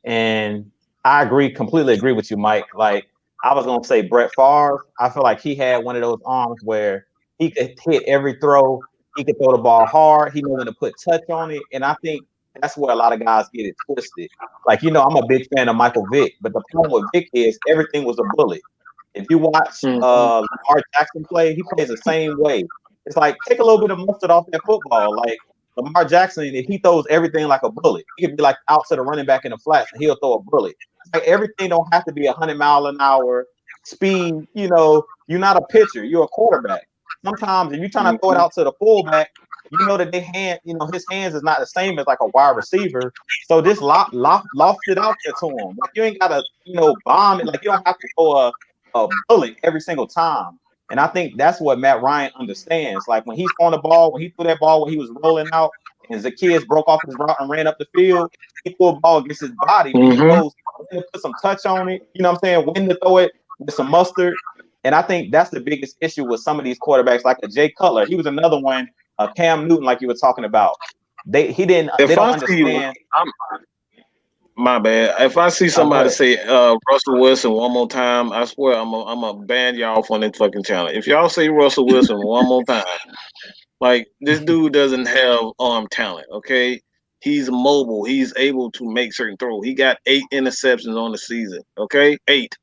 And I completely agree with you, Mike. Like I was gonna say Brett Favre. I feel like he had one of those arms where he could hit every throw. He could throw the ball hard. He knew when to put touch on it. And I think that's where a lot of guys get it twisted. Like, I'm a big fan of Michael Vick, but the problem with Vick is everything was a bullet. If you watch Lamar Jackson play, he plays the same way. It's like take a little bit of mustard off that football. Like Lamar Jackson, if he throws everything like a bullet, he could be like out to the running back in the flats and he'll throw a bullet. It's like everything don't have to be 100-mile-an-hour speed. You're not a pitcher, you're a quarterback. Sometimes if you're trying to throw it out to the fullback, that his hands is not the same as like a wide receiver. So just loft it out there to him. Like you ain't gotta, bomb it. Like you don't have to throw a bullet every single time. And I think that's what Matt Ryan understands. Like when he's on the ball, when he threw that ball when he was rolling out, and Zacchaeus broke off his route and ran up the field, he threw a ball against his body. He knows when to put some touch on it. You know what I'm saying? When to throw it with some mustard. And I think that's the biggest issue with some of these quarterbacks, like a Jay Cutler. He was another one. Cam Newton, like you were talking about. They don't understand. My bad. If I see somebody say Russell Wilson one more time, I swear I'm a ban y'all from this fucking channel. If y'all say Russell Wilson one more time, like this dude doesn't have arm talent, okay? He's mobile. He's able to make certain throws. He got 8 interceptions on the season, okay? 8.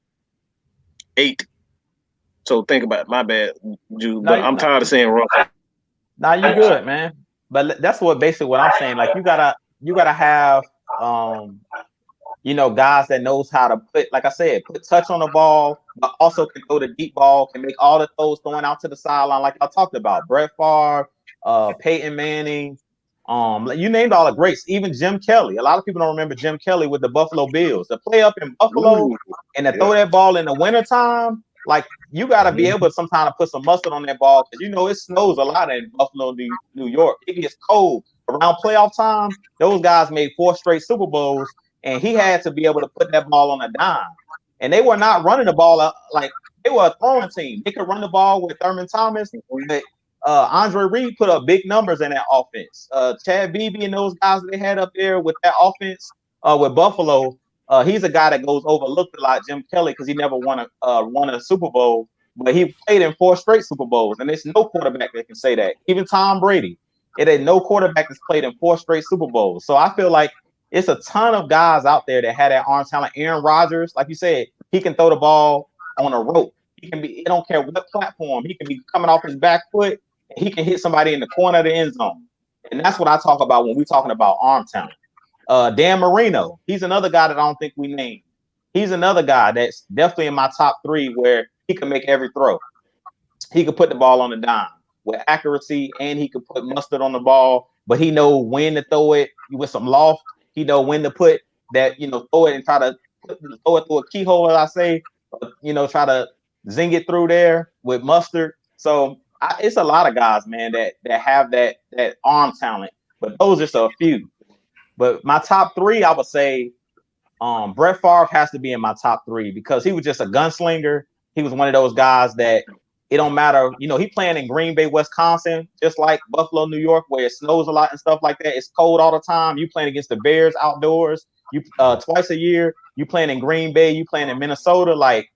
So think about it. My bad, Jude. But I'm tired of saying Russell. Nah, you good, man. But that's basically what I'm saying. Like you gotta have guys that knows how to put touch on the ball, but also can throw the deep ball, can make all the throws throwing out to the sideline, like I talked about. Brett Favre, Peyton Manning, You named all the greats, even Jim Kelly. A lot of people don't remember Jim Kelly with the Buffalo Bills. To play up in Buffalo and to throw that ball in the wintertime, like you got to be able to sometimes put some mustard on that ball because it snows a lot in Buffalo, New York. It gets cold around playoff time. Those guys made 4 straight Super Bowls, and he had to be able to put that ball on a dime. And they were not running the ball like they were a throwing team. They could run the ball with Thurman Thomas, but Andre Reed put up big numbers in that offense. Chad Beebe and those guys that they had up there with that offense with Buffalo, he's a guy that goes overlooked a lot, Jim Kelly, because he never won a Super Bowl, but he played in 4 straight Super Bowls, and there's no quarterback that can say that. Even Tom Brady, it ain't no quarterback that's played in 4 straight Super Bowls. So I feel like it's a ton of guys out there that had that arm talent. Aaron Rodgers, like you said, he can throw the ball on a rope. He can be, it don't care what platform, he can be coming off his back foot. He can hit somebody in the corner of the end zone. And that's what I talk about when we're talking about arm talent. Dan Marino, he's another guy that I don't think we named. He's another guy that's definitely in my top 3 where he can make every throw. He could put the ball on the dime with accuracy, and he could put mustard on the ball, but he know when to throw it with some loft. He know when to put that, throw it and try to throw it through a keyhole, as I say, try to zing it through there with mustard. So it's a lot of guys, man, that have that arm talent, but those are just a few. But my top 3, I would say Brett Favre has to be in my top 3 because he was just a gunslinger. He was one of those guys that it don't matter. He playing in Green Bay, Wisconsin, just like Buffalo, New York, where it snows a lot and stuff like that. It's cold all the time. You playing against the Bears outdoors. You twice a year. You playing in Green Bay. You playing in Minnesota, like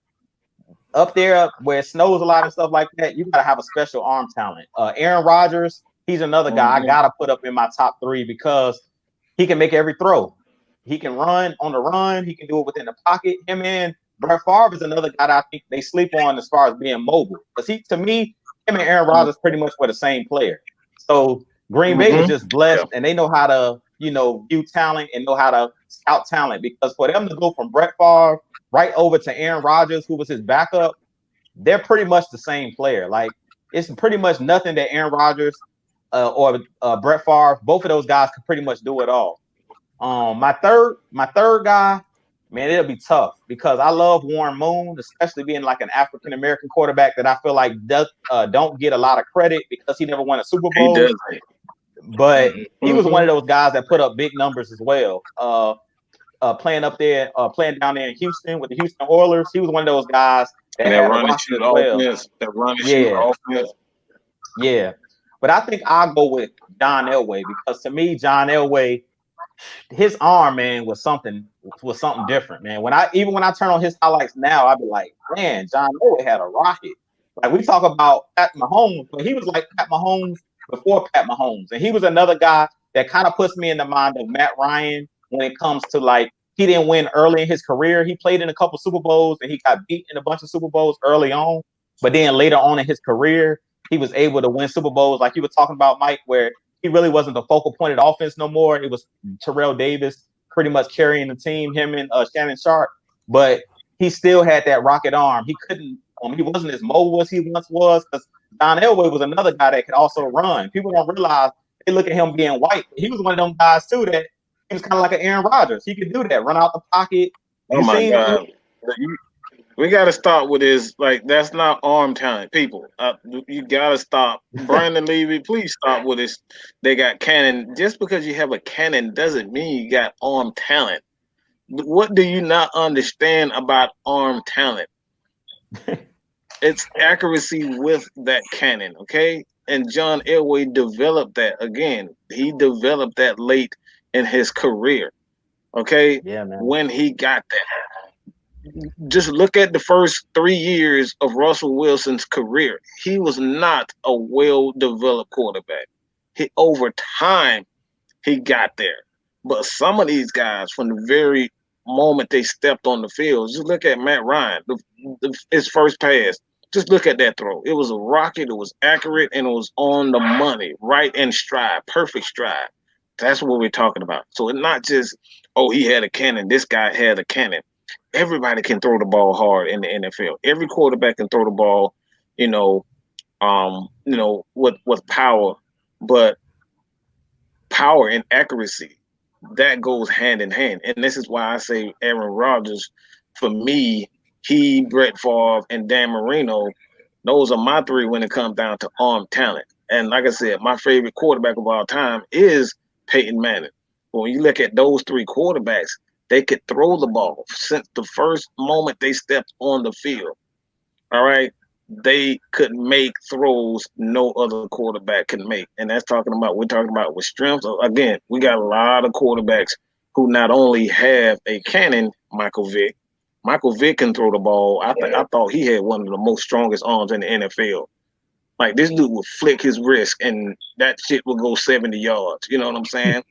up there where it snows a lot and stuff like that. You got to have a special arm talent. Aaron Rodgers, he's another guy I got to put up in my top 3 because he can make every throw. He can run on the run. He can do it within the pocket. Him and Brett Favre is another guy that I think they sleep on as far as being mobile. Because to me, him and Aaron Rodgers pretty much were the same player. So Green Bay was just blessed, and they know how to, view talent and know how to scout talent. Because for them to go from Brett Favre right over to Aaron Rodgers, who was his backup, they're pretty much the same player. Like, it's pretty much nothing that Aaron Rodgers or Brett Favre, both of those guys could pretty much do it all. My third guy, man, it'll be tough because I love Warren Moon, especially being like an African American quarterback that I feel like don't get a lot of credit because he never won a Super Bowl. He doesn't. But he was one of those guys that put up big numbers as well. Playing down there in Houston with the Houston Oilers, he was one of those guys that had run and shoot offense. That run and shoot offense. Yeah, but I think I'll go with John Elway because to me, John Elway, his arm, man, was something different, man. When I turn on his highlights now, I'd be like, man, John Elway had a rocket. Like we talk about Pat Mahomes, but he was like Pat Mahomes before Pat Mahomes, and he was another guy that kind of puts me in the mind of Matt Ryan when it comes to like he didn't win early in his career. He played in a couple Super Bowls and he got beat in a bunch of Super Bowls early on, but then later on in his career, he was able to win Super Bowls, like you were talking about, Mike, where he really wasn't the focal point of the offense no more. It was Terrell Davis pretty much carrying the team, him and Shannon Sharp, but he still had that rocket arm. He couldn't. He wasn't as mobile as he once was because John Elway was another guy that could also run. People don't realize they look at him being white. He was one of them guys too that he was kind of like an Aaron Rodgers. He could do that, run out the pocket. Oh my God! We got to start with this. Like that's not arm talent, people. You got to stop. Brandon Levy, please stop with this. They got cannon. Just because you have a cannon doesn't mean you got arm talent. What do you not understand about arm talent? It's accuracy with that cannon, okay? And John Elway developed that. Again, he developed that late in his career, okay? Yeah, man. When he got that. Just look at the first 3 years of Russell Wilson's career. He was not a well-developed quarterback. Over time, he got there. But some of these guys, from the very moment they stepped on the field, just look at Matt Ryan, his first pass. Just look at that throw. It was a rocket. It was accurate, and it was on the money, right in stride, perfect stride. That's what we're talking about. So it's not just, oh, he had a cannon. This guy had a cannon. Everybody can throw the ball hard in the NFL. Every quarterback can throw the ball, with power. But power and accuracy, that goes hand in hand. And this is why I say Aaron Rodgers, for me, he, Brett Favre, and Dan Marino, those are my three when it comes down to arm talent. And like I said, my favorite quarterback of all time is Peyton Manning. When you look at those three quarterbacks, they could throw the ball since the first moment they stepped on the field. All right. They could make throws no other quarterback can make. And we're talking about with strength. Again, we got a lot of quarterbacks who not only have a cannon, Michael Vick. Michael Vick can throw the ball. I thought he had one of the most strongest arms in the NFL. Like, this dude would flick his wrist and that shit would go 70 yards. You know what I'm saying?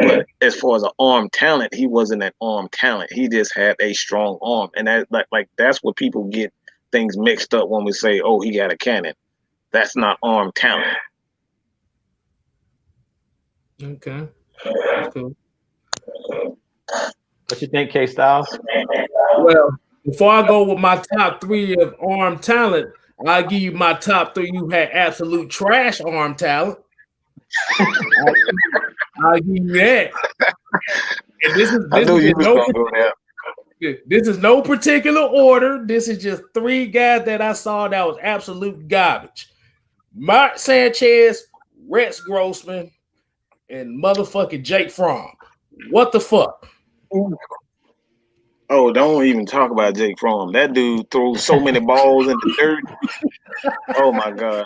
But as far as an arm talent, he wasn't an arm talent. He just had a strong arm. And that that's what people get things mixed up when we say, oh, he got a cannon. That's not arm talent. Okay. That's cool. What you think, KStlyz? Well, before I go with my top three of arm talent, I'll give you my top three who had absolute trash arm talent. I'll give you that. And this is no particular order. This is just three guys that I saw that was absolute garbage. Mark Sanchez, Rex Grossman, and motherfucking Jake Fromm. What the fuck? Oh, don't even talk about Jake Fromm. That dude throws so many balls in the dirt. Oh my God.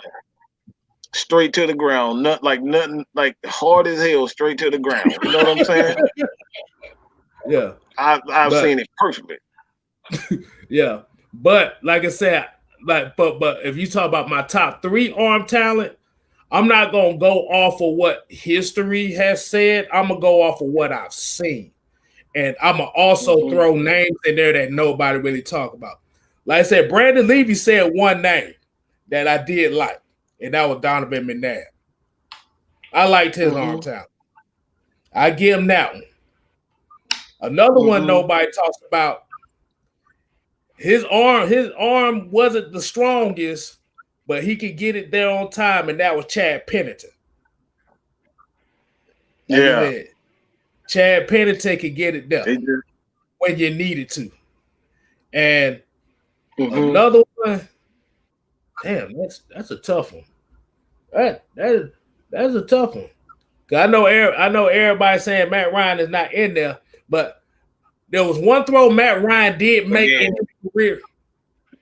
Straight to the ground. Nothing like hard as hell, straight to the ground. You know what I'm saying? Yeah. I've seen it perfectly. Yeah. But like I said, but if you talk about my top three arm talent, I'm not gonna go off of what history has said. I'm gonna go off of what I've seen. And I'm going to also throw names in there that nobody really talk about. Like I said, Brandon Levy said one name that I did like, and that was Donovan McNabb. I liked his arm talent. I give him that one. Another one nobody talks about, his arm wasn't the strongest, but he could get it there on time, and that was Chad Pennington. Yeah. Chad Pennington could get it done when you needed to. And another one, damn, that's a tough one. That's a tough one. I know everybody saying Matt Ryan is not in there, but there was one throw Matt Ryan did make in his career.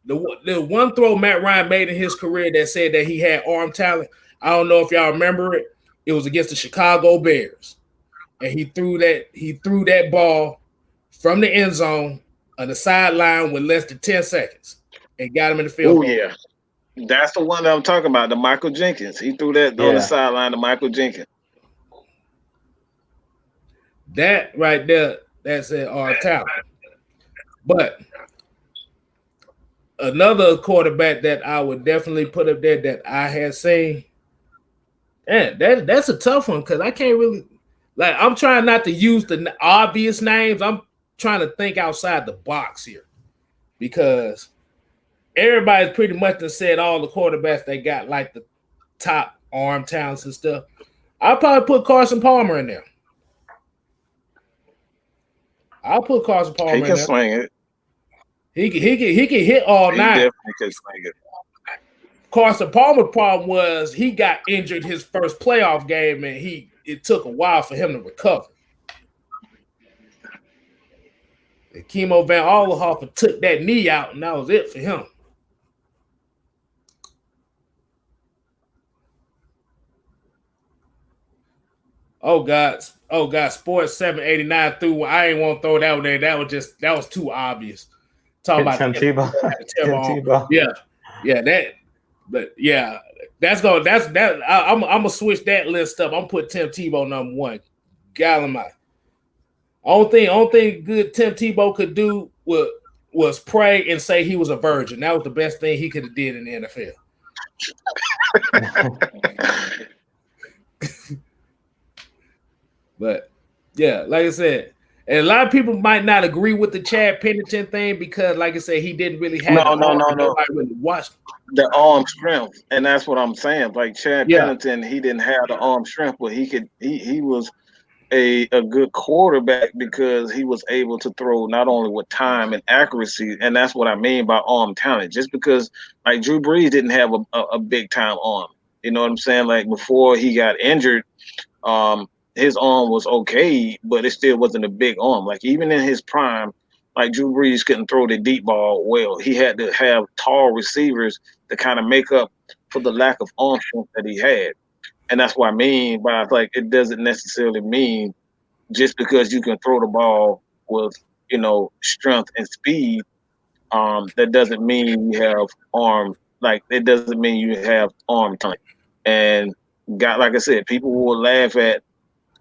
The one throw Matt Ryan made in his career that said that he had arm talent. I don't know if y'all remember it. It was against the Chicago Bears. And he threw that ball from the end zone on the sideline with less than 10 seconds and got him in the field goal. Yeah. That's the one that I'm talking about, the Michael Jenkins. He threw that on the sideline to Michael Jenkins. That right there, that's our talent. But another quarterback that I would definitely put up there that I had seen, that's a tough one because I can't really – like, I'm trying not to use the obvious names. I'm trying to think outside the box here because everybody's pretty much said all the quarterbacks they got like the top arm talents and stuff. I'll probably put Carson Palmer in there. I'll put Carson Palmer in there. He can swing it. He can hit all night. He definitely can swing it. Carson Palmer's problem was he got injured his first playoff game and it took a while for him to recover. And Kimo Van Ollenhoffen took that knee out, and that was it for him. Oh God, Sports 789 through. I ain't want to throw that one there. That was too obvious. Talk about Tim Tebow. Yeah, that. But yeah, I'm gonna switch that list up. I'm putting Tim Tebow number one. Gallimite. Only thing good Tim Tebow could do was pray and say he was a virgin. That was the best thing he could have did in the NFL. But yeah, like I said, And a lot of people might not agree with the Chad Pennington thing because, like I said, he didn't really have no. Nobody really watched. The arm strength, and that's what I'm saying. Like Chad Yeah. Pennington, he didn't have the arm strength, but he was a good quarterback because he was able to throw not only with time and accuracy, and that's what I mean by arm talent. Just because like Drew Brees didn't have a big time arm, you know what I'm saying? Like before he got injured, his arm was okay, but it still wasn't a big arm. Like even in his prime, like Drew Brees couldn't throw the deep ball well. He had to have tall receivers to kind of make up for the lack of arm strength that he had. And that's what I mean by like it doesn't necessarily mean just because you can throw the ball with strength and speed, that doesn't mean you have arm like it doesn't mean you have arm talent. And like I said, people will laugh at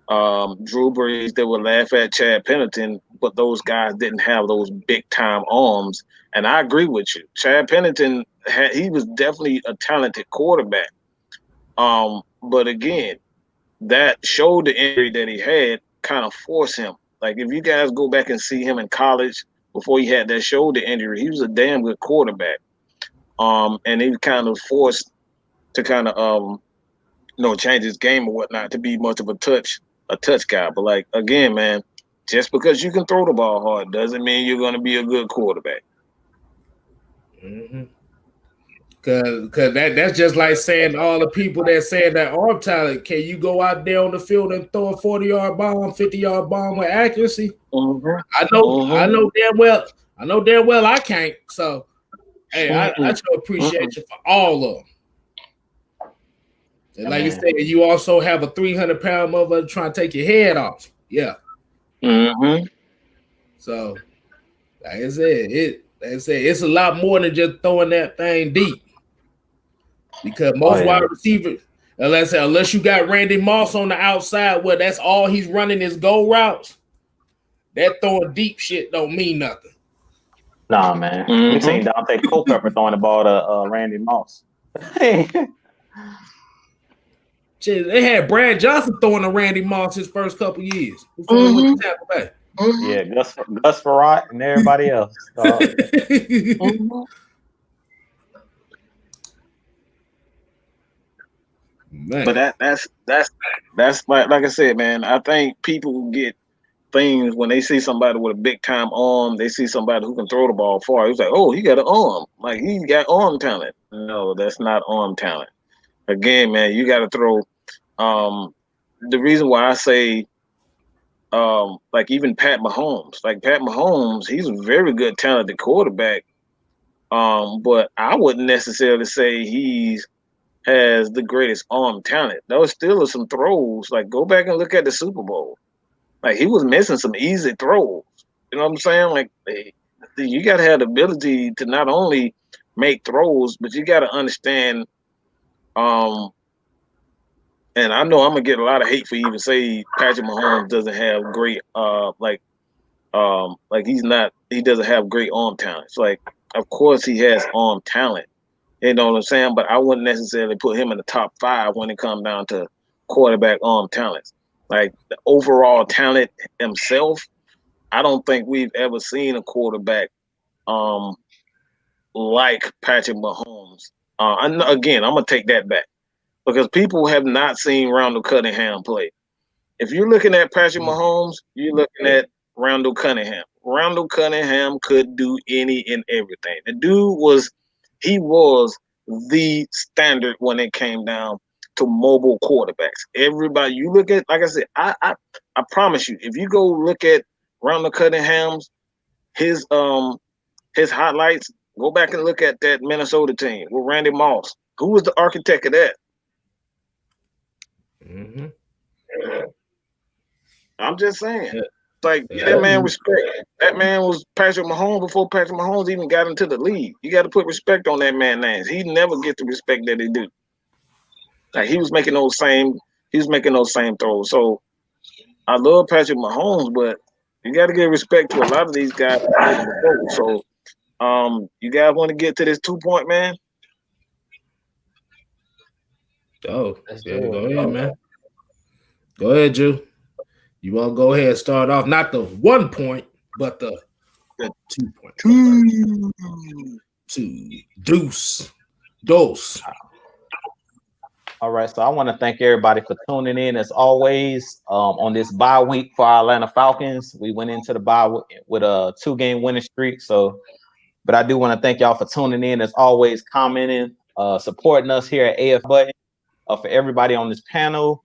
Drew Brees, they will laugh at Chad Pennington, but those guys didn't have those big time arms. And I agree with you. Chad Pennington he was definitely a talented quarterback. But again, that shoulder injury that he had kind of forced him. Like if you guys go back and see him in college before he had that shoulder injury, he was a damn good quarterback. And he was kind of forced to kind of change his game or whatnot to be much of a touch guy. But like again, man, just because you can throw the ball hard doesn't mean you're going to be a good quarterback. Mm-hmm. Cause that's just like saying all the people that saying that arm talent, can you go out there on the field and throw a 40-yard bomb, 50-yard bomb with accuracy? Mm-hmm. I know damn well I can't. So hey, I should appreciate you for all of them. And like you said, you also have a 300-pound mother trying to take your head off. Yeah. Mm-hmm. So like I said, it's a lot more than just throwing that thing deep. Because most wide receivers, unless you got Randy Moss on the outside where that's all he's running is go routes, that throwing deep shit don't mean nothing. Nah, man. We seen Dante Culpepper throwing the ball to Randy Moss. Shit, they had Brad Johnson throwing to Randy Moss his first couple years. Yeah, Gus Farrat and everybody else. Man. But that's like I said, man. I think people get things when they see somebody with a big time arm. They see somebody who can throw the ball far. It's like, oh, he got an arm. Like he's got arm talent. No, that's not arm talent. Again, man, you got to throw. The reason why I say, like even Pat Mahomes, he's a very good talented quarterback. But I wouldn't necessarily say he's has the greatest arm talent. Those still are some throws. Like go back and look at the Super Bowl. Like he was missing some easy throws. You know what I'm saying? Like you got to have the ability to not only make throws, but you got to understand. And I know I'm gonna get a lot of hate for even say Patrick Mahomes doesn't have great he doesn't have great arm talent. It's like of course he has arm talent. You know what I'm saying? But I wouldn't necessarily put him in the top 5 when it comes down to quarterback arm talents. Like the overall talent himself, I don't think we've ever seen a quarterback like Patrick Mahomes. Again, I'm gonna take that back because people have not seen Randall Cunningham play. If you're looking at Patrick Mahomes, you're looking at Randall Cunningham. Randall Cunningham could do any and everything. The dude was the standard when it came down to mobile quarterbacks. Everybody, you look at, like I said, I promise you, if you go look at Randall Cunningham's his highlights, go back and look at that Minnesota team with Randy Moss. Who was the architect of that? Mm-hmm. I'm just saying. Like, that man respect. That man was Patrick Mahomes before Patrick Mahomes even got into the league. You got to put respect on that man's name. He never get the respect that he do. Like he was making those same throws. So I love Patrick Mahomes, but you got to give respect to a lot of these guys. So you guys want to get to this 2-point, man? Oh, yeah, go ahead, man. Go ahead, Drew. You want to go ahead and start off, not the 1 point, but the 2 point. Two. Deuce. Dose. All right, so I want to thank everybody for tuning in as always on this bye week for our Atlanta Falcons. We went into the bye with a 2-game winning streak. But I do want to thank y'all for tuning in as always, commenting, supporting us here at AF Button. For everybody on this panel,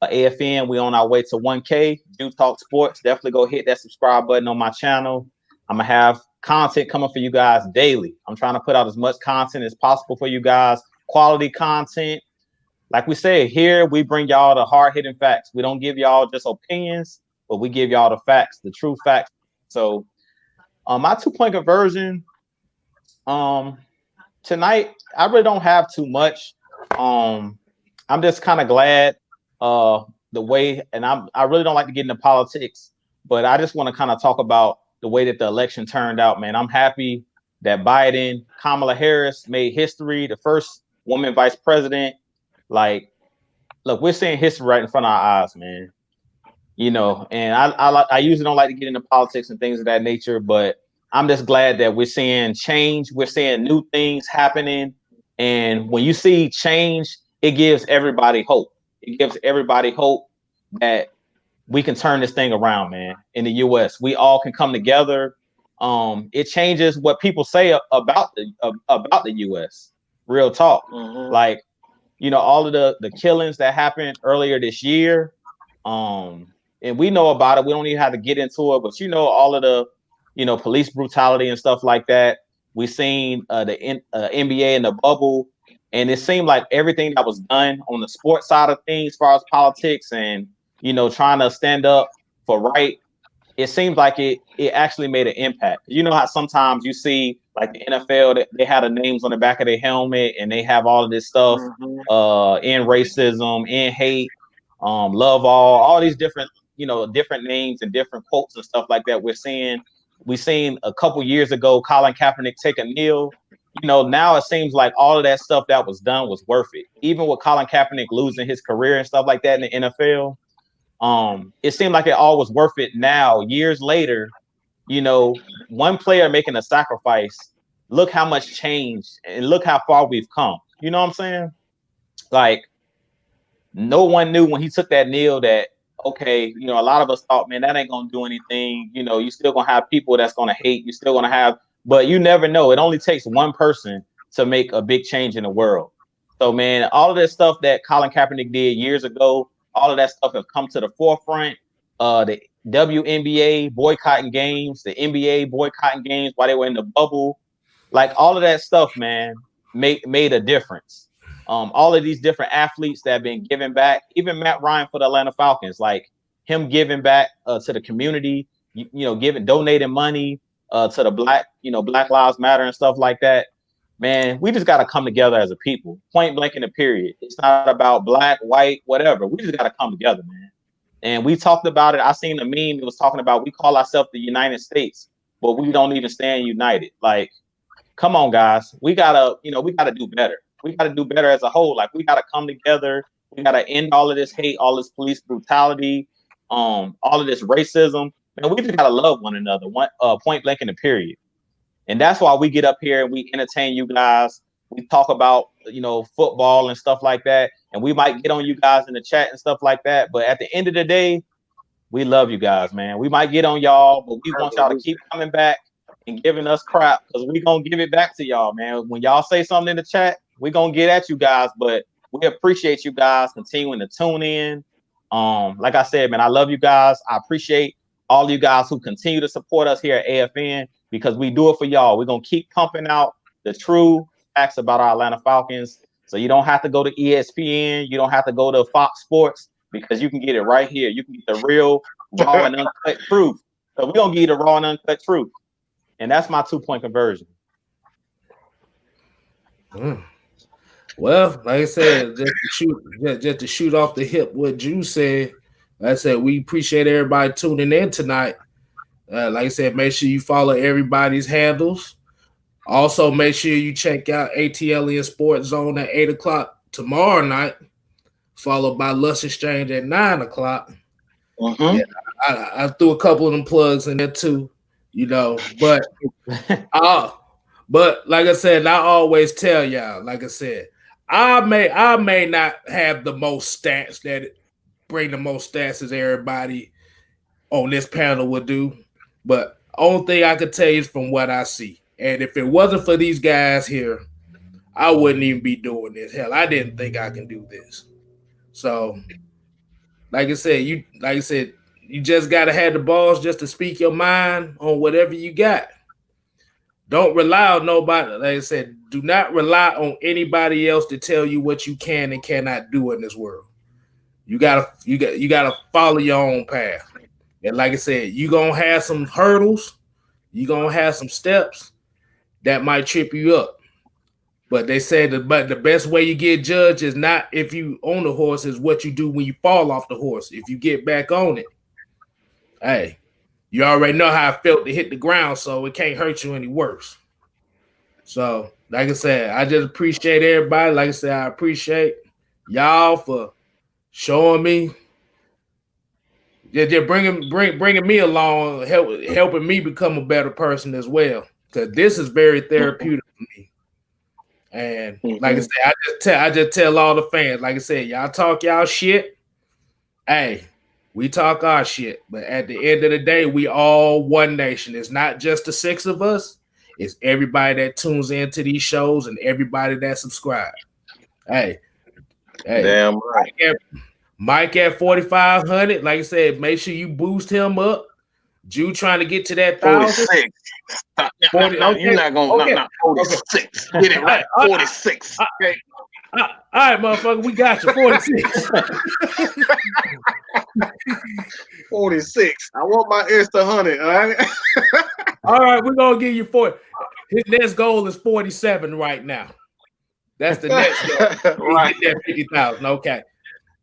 AFN, we on our way to 1K. Do Talk Sports. Definitely go hit that subscribe button on my channel. I'm gonna have content coming for you guys daily. I'm trying to put out as much content as possible for you guys. Quality content. Like we said, here we bring y'all the hard-hitting facts. We don't give y'all just opinions, but we give y'all the facts, the true facts. So my 2-point conversion tonight, I really don't have too much. I'm just kind of glad the way, and I really don't like to get into politics, but I just want to kind of talk about the way that the election turned out, man. I'm happy that Kamala Harris made history, the first woman vice president. Like, look, we're seeing history right in front of our eyes, man. You know, and I usually don't like to get into politics and things of that nature, but I'm just glad that we're seeing change. We're seeing new things happening. And when you see change, it gives everybody hope. It gives everybody hope that we can turn this thing around, man. In the U.S., we all can come together. It changes what people say about the U.S. Real talk. Like, you know, all of the killings that happened earlier this year, and we know about it. We don't even have to get into it, but you know, all of the, you know, police brutality and stuff like that. We seen the NBA in the bubble, and it seemed like everything that was done on the sports side of things, as far as politics and, you know, trying to stand up for right, it seems like it actually made an impact. You know how sometimes you see like the NFL that they have the names on the back of their helmet and they have all of this stuff in racism, in hate, love all these different, you know, different names and different quotes and stuff like that. We seen a couple years ago Colin Kaepernick take a kneel. You know, now it seems like all of that stuff that was done was worth it. Even with Colin Kaepernick losing his career and stuff like that in the NFL, it seemed like it all was worth it. Now, years later, you know, one player making a sacrifice, look how much change and look how far we've come. You know what I'm saying? Like, no one knew when he took that kneel that, okay, you know, a lot of us thought, man, that ain't gonna do anything. You know, you still gonna have people that's gonna hate. You still gonna have, but you never know. It only takes one person to make a big change in the world. So, man, all of this stuff that Colin Kaepernick did years ago, all of that stuff has come to the forefront. The WNBA boycotting games, the NBA boycotting games while they were in the bubble, like all of that stuff, man, made a difference. All of these different athletes that have been giving back, even Matt Ryan for the Atlanta Falcons, like him giving back to the community, you know, donating money to the Black Lives Matter and stuff like that. Man, we just got to come together as a people, point blank in the period. It's not about black, white, whatever. We just got to come together, man. And we talked about it. I seen a meme that was talking about we call ourselves the United States, but we don't even stand united. Like, come on, guys. We gotta do better. We gotta do better as a whole. Like, we gotta come together. We gotta end all of this hate, all this police brutality, all of this racism. And we just gotta love one another. Point blank in the period. And that's why we get up here and we entertain you guys. We talk about, you know, football and stuff like that. And we might get on you guys in the chat and stuff like that. But at the end of the day, we love you guys, man. We might get on y'all, but we want y'all to keep coming back and giving us crap, because we're going to give it back to y'all, man. When y'all say something in the chat, we're going to get at you guys. But we appreciate you guys continuing to tune in. Like I said, man, I love you guys. I appreciate all you guys who continue to support us here at AFN, because we do it for y'all. We're going to keep pumping out the true facts about our Atlanta Falcons. So you don't have to go to ESPN. You don't have to go to Fox Sports, because you can get it right here. You can get the real, raw, and uncut truth. So we're going to give you the raw and uncut truth. And that's my 2-point conversion. Well, like I said, just to shoot off the hip what Drew said, like I said, we appreciate everybody tuning in tonight. Like I said, make sure you follow everybody's handles. Also, make sure you check out ATLN Sports Zone at 8 o'clock tomorrow night, followed by Lust Exchange at 9 o'clock. Mm-hmm. Yeah, I threw a couple of them plugs in there too, you know. But but like I said, I always tell y'all, like I said, I may not have the most stats that bring the most stats as everybody on this panel would do, but only thing I could tell you is from what I see. And if it wasn't for these guys here, I wouldn't even be doing this. Hell, I didn't think I can do this. So, like I said, you just gotta have the balls just to speak your mind on whatever you got. Don't rely on nobody. Like I said, do not rely on anybody else to tell you what you can and cannot do in this world. You gotta follow your own path. And like I said, you gonna have some hurdles, you gonna have some steps that might trip you up. But they say but the best way you get judged is not if you own the horse, is what you do when you fall off the horse. If you get back on it, hey, you already know how it felt to hit the ground, so it can't hurt you any worse. So, like I said, I just appreciate everybody. Like I said, I appreciate y'all for showing me, just bringing me along, helping me become a better person as well. Because this is very therapeutic for me. And like I said, I just tell all the fans, like I said, y'all talk y'all shit. Hey, we talk our shit. But at the end of the day, we all one nation. It's not just the 6 of us. It's everybody that tunes into these shows and everybody that subscribes. Hey, damn right. Mike at 4,500. Like I said, make sure you boost him up. Jew trying to get to that 1,000. 40, no, you're not gonna 46. Okay. Get it right. 46. Okay. All right, motherfucker, we got you. 46. 46. I want my extra 100. All right. All right, we're gonna give you 40. His next goal is 47 right now. That's the next goal. Right. Get that 50,000. Okay.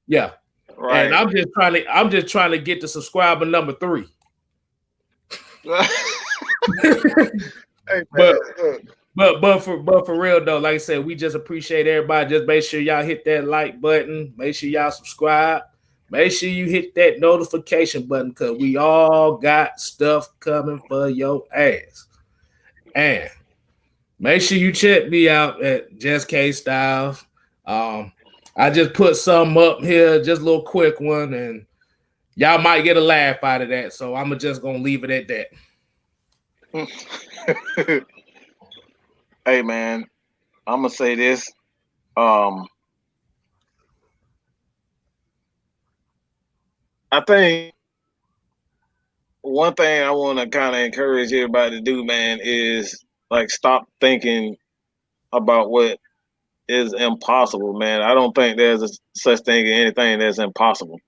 Yeah. Right. And I'm just trying to get to subscriber number 3. Hey, but for real though, like I said, we just appreciate everybody. Just make sure y'all hit that like button. Make sure y'all subscribe. Make sure you hit that notification button because we all got stuff coming for your ass. And make sure you check me out at Just KStlyz. I just put some up here, just a little quick one, and y'all might get a laugh out of that. So I'm just gonna leave it at that. Hey man, I'm gonna say this. I think one thing I want to kind of encourage everybody to do, man, is like stop thinking about what is impossible, man. I don't think there's such thing as anything that's impossible.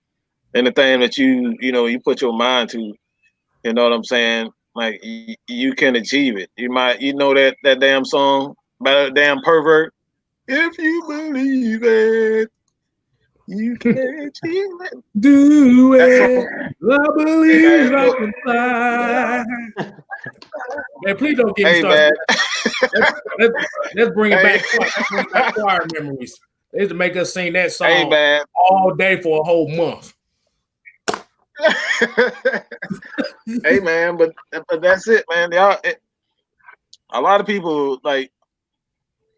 Anything that you put your mind to, you know what I'm saying? Like you can achieve it. You know that damn song by that damn pervert. If you believe it, you can achieve it. Do it. I believe I can fly. Man, please don't get me started. Let's bring it back. Let's bring back choir memories. They used to make us sing that song all day for a whole month. Hey man, but that's it, man. A lot of people like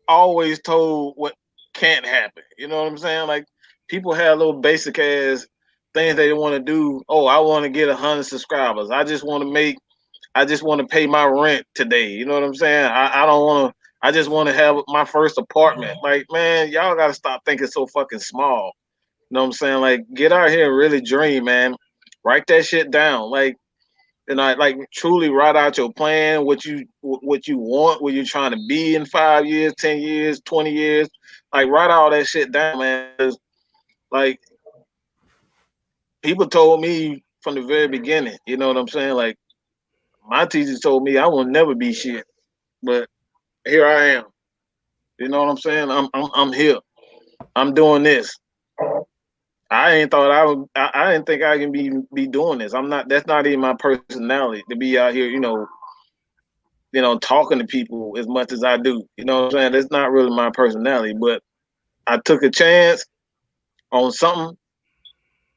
always told what can't happen. You know what I'm saying? Like people have little basic ass things they want to do. Oh, I want to get 100 subscribers. I just want to pay my rent today. You know what I'm saying? I don't want to. I just want to have my first apartment. Like, man, y'all got to stop thinking so fucking small. You know what I'm saying? Like, get out here and really dream, man. Write that shit down. Like, like truly write out your plan, what you want, what you're trying to be in 5 years, 10 years, 20 years. Like, write all that shit down, man. Like, people told me from the very beginning, you know what I'm saying? Like, my teachers told me I will never be shit, but here I am. You know what I'm saying? I'm here. I'm doing this. I didn't think I can be doing this. I'm not. That's not even my personality to be out here. Talking to people as much as I do. You know what I'm saying? That's not really my personality. But I took a chance on something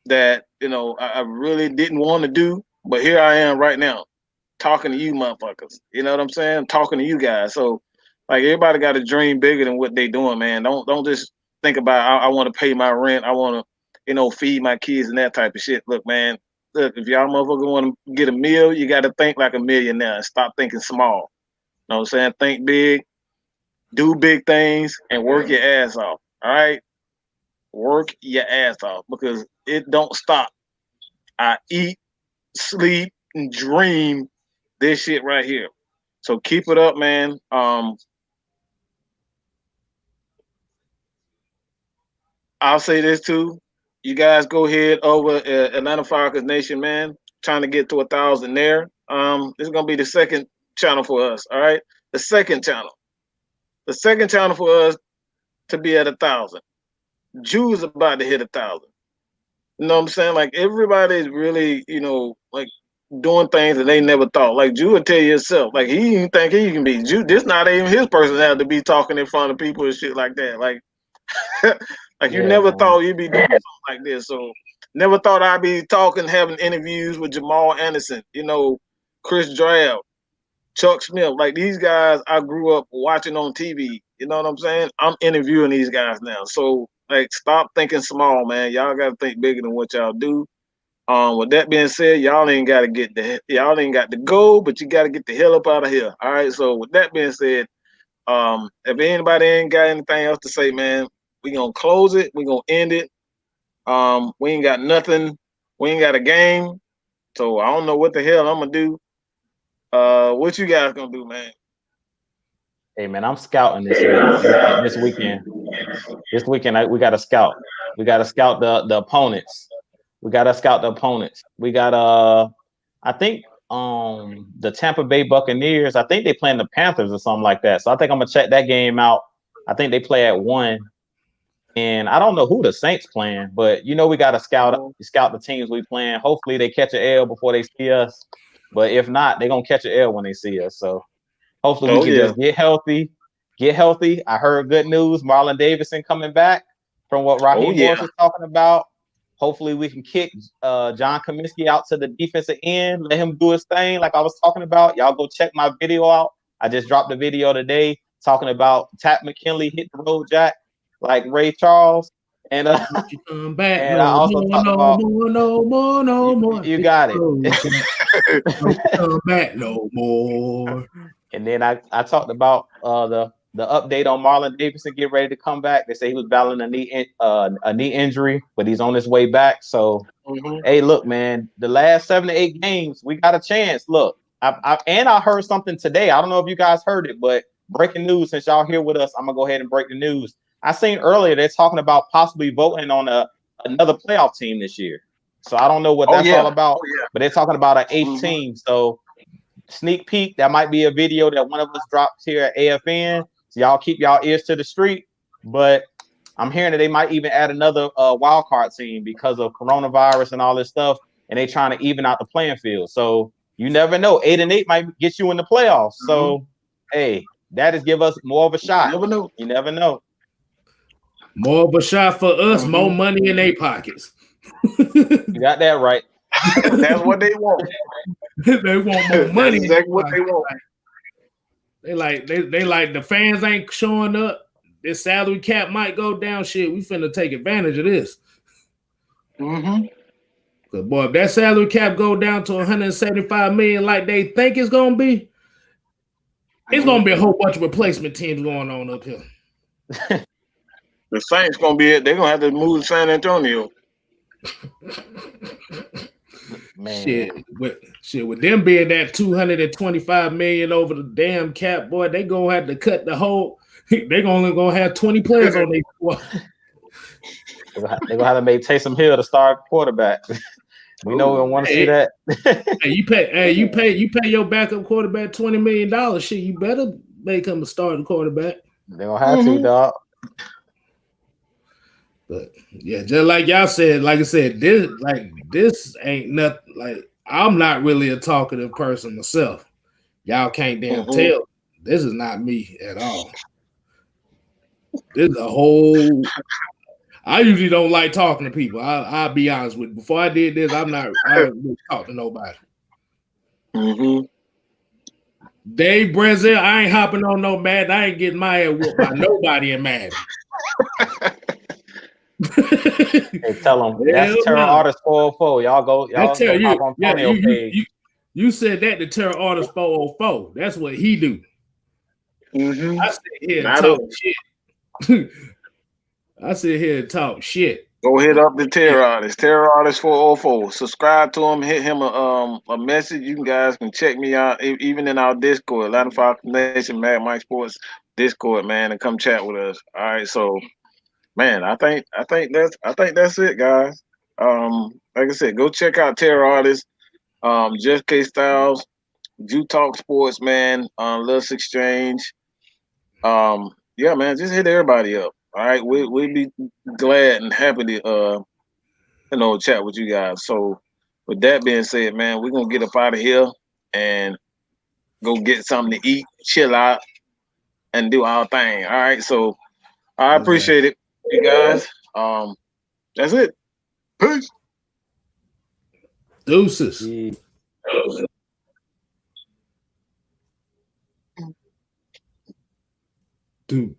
that I really didn't want to do, but here I am right now, talking to you motherfuckers. You know what I'm saying? Talking to you guys. So like everybody got to dream bigger than what they doing, man. Don't just think about I want to pay my rent, I want to, feed my kids and that type of shit. Look, man, if y'all motherfuckers want to get a meal, you got to think like a millionaire and stop thinking small. You know what I'm saying? Think big, do big things, and work your ass off. All right? Work your ass off because it don't stop. I eat, sleep, and dream this shit right here. So keep it up, man. I'll say this too. You guys go ahead over Atlanta Falcons Nation, man. Trying to get to 1,000 there. This is gonna be the second channel for us. All right, the second channel for us to be at 1,000. Jew is about to hit 1,000. You know what I'm saying? Like everybody's really, like doing things that they never thought. Like Jew would tell you himself, like he didn't think he can be Jew. This not even his personality to be talking in front of people and shit like that. Like, like you never thought you'd be doing something like this. So never thought I'd be talking, having interviews with Jamal Anderson, Chris Drab, Chuck Smith. Like these guys I grew up watching on TV. You know what I'm saying? I'm interviewing these guys now. So like stop thinking small, man. Y'all gotta think bigger than what y'all do. With that being said, y'all ain't got to go, but you got to get the hell up out of here. All right. So with that being said, if anybody ain't got anything else to say, man, we gonna close it. We gonna end it. We ain't got nothing. We ain't got a game. So I don't know what the hell I'm gonna do. What you guys gonna do, man? Hey man, I'm scouting this weekend. This weekend we got to scout. We got to scout the opponents. We got I think the Tampa Bay Buccaneers, I think they playing the Panthers or something like that. So I think I'm gonna check that game out. I think they play at 1. And I don't know who the Saints playing, but we got to scout the teams we playing. Hopefully they catch an L before they see us. But if not, they're gonna catch an L when they see us. So hopefully we can just get healthy. I heard good news. Marlon Davidson coming back from what Raheem Morris is talking about. Hopefully we can kick John Cominsky out to the defensive end, let him do his thing like I was talking about. Y'all go check my video out. I just dropped a video today talking about Pat McKinley hit the road jack like Ray Charles. And come back, and I also talked about no more. You got it. Come back no more. And then I talked about the update on Marlon Davidson getting ready to come back. They say he was battling a knee injury, but he's on his way back. So, Hey, look, man, the last 7 to 8 games, we got a chance. Look, I heard something today. I don't know if you guys heard it, but breaking news. Since y'all here with us, I'm gonna go ahead and break the news. I seen earlier they're talking about possibly voting on another playoff team this year. So I don't know what that's all about, but they're talking about an 8th team. So sneak peek, that might be a video that one of us drops here at AFN. So y'all keep y'all ears to the street. But I'm hearing that they might even add another wild card team because of coronavirus and all this stuff, and they trying to even out the playing field. So you never know. 8-8 might get you in the playoffs. So hey, that is give us more of a shot. You never know. More of a shot for us, more money in their pockets. You got that right. That's what they want. They want more money. That's exactly what they want. They like the fans ain't showing up. This salary cap might go down. Shit, we finna take advantage of this. Cause boy, if that salary cap go down to 175 million like they think it's gonna be, it's gonna be a whole bunch of replacement teams going on up here. The Saints gonna be it. They're gonna have to move to San Antonio. Man. Shit, with them being that 225 million over the damn cap, boy, they gonna have to cut the whole. They only gonna have 20 players on their squad. They're gonna have to make Taysom Hill to start quarterback. We know we don't want to see that. you pay your backup quarterback $20 million. Shit, you better make him a starting quarterback. They're gonna have to, dog. But yeah, just like y'all said, like I said, this ain't nothing. Like I'm not really a talkative person myself. Y'all can't damn tell. This is not me at all. This is a whole. I usually don't like talking to people. I'll be honest with you. Before I did this, I don't really talk to nobody. Mm-hmm. Dave Brazil, I ain't hopping on no Madden. I ain't getting my head whooped by nobody in Madden. Hey, tell them that's Terror Artist 404. Y'all go hop on Tonyo page. You said that to Terror Artist 404. That's what he do. Mm-hmm. I sit here and talk shit. I sit here and talk shit. Go hit up the Terror Artist 404. Subscribe to him. Hit him a message. You guys can check me out even in our Discord, Atlanta Falcons Nation, Mad Mike Sports Discord, man, and come chat with us. All right, so man, I think that's it, guys. Like I said, go check out Terror Artist, Jeff KStlyz, Jew Talk Sports, man, Let's Exchange. Yeah, man, just hit everybody up. All right, we'd be glad and happy to chat with you guys. So with that being said, man, we're gonna get up out of here and go get something to eat, chill out, and do our thing. All right. So I appreciate it, you guys. That's it. Peace. Deuces. Do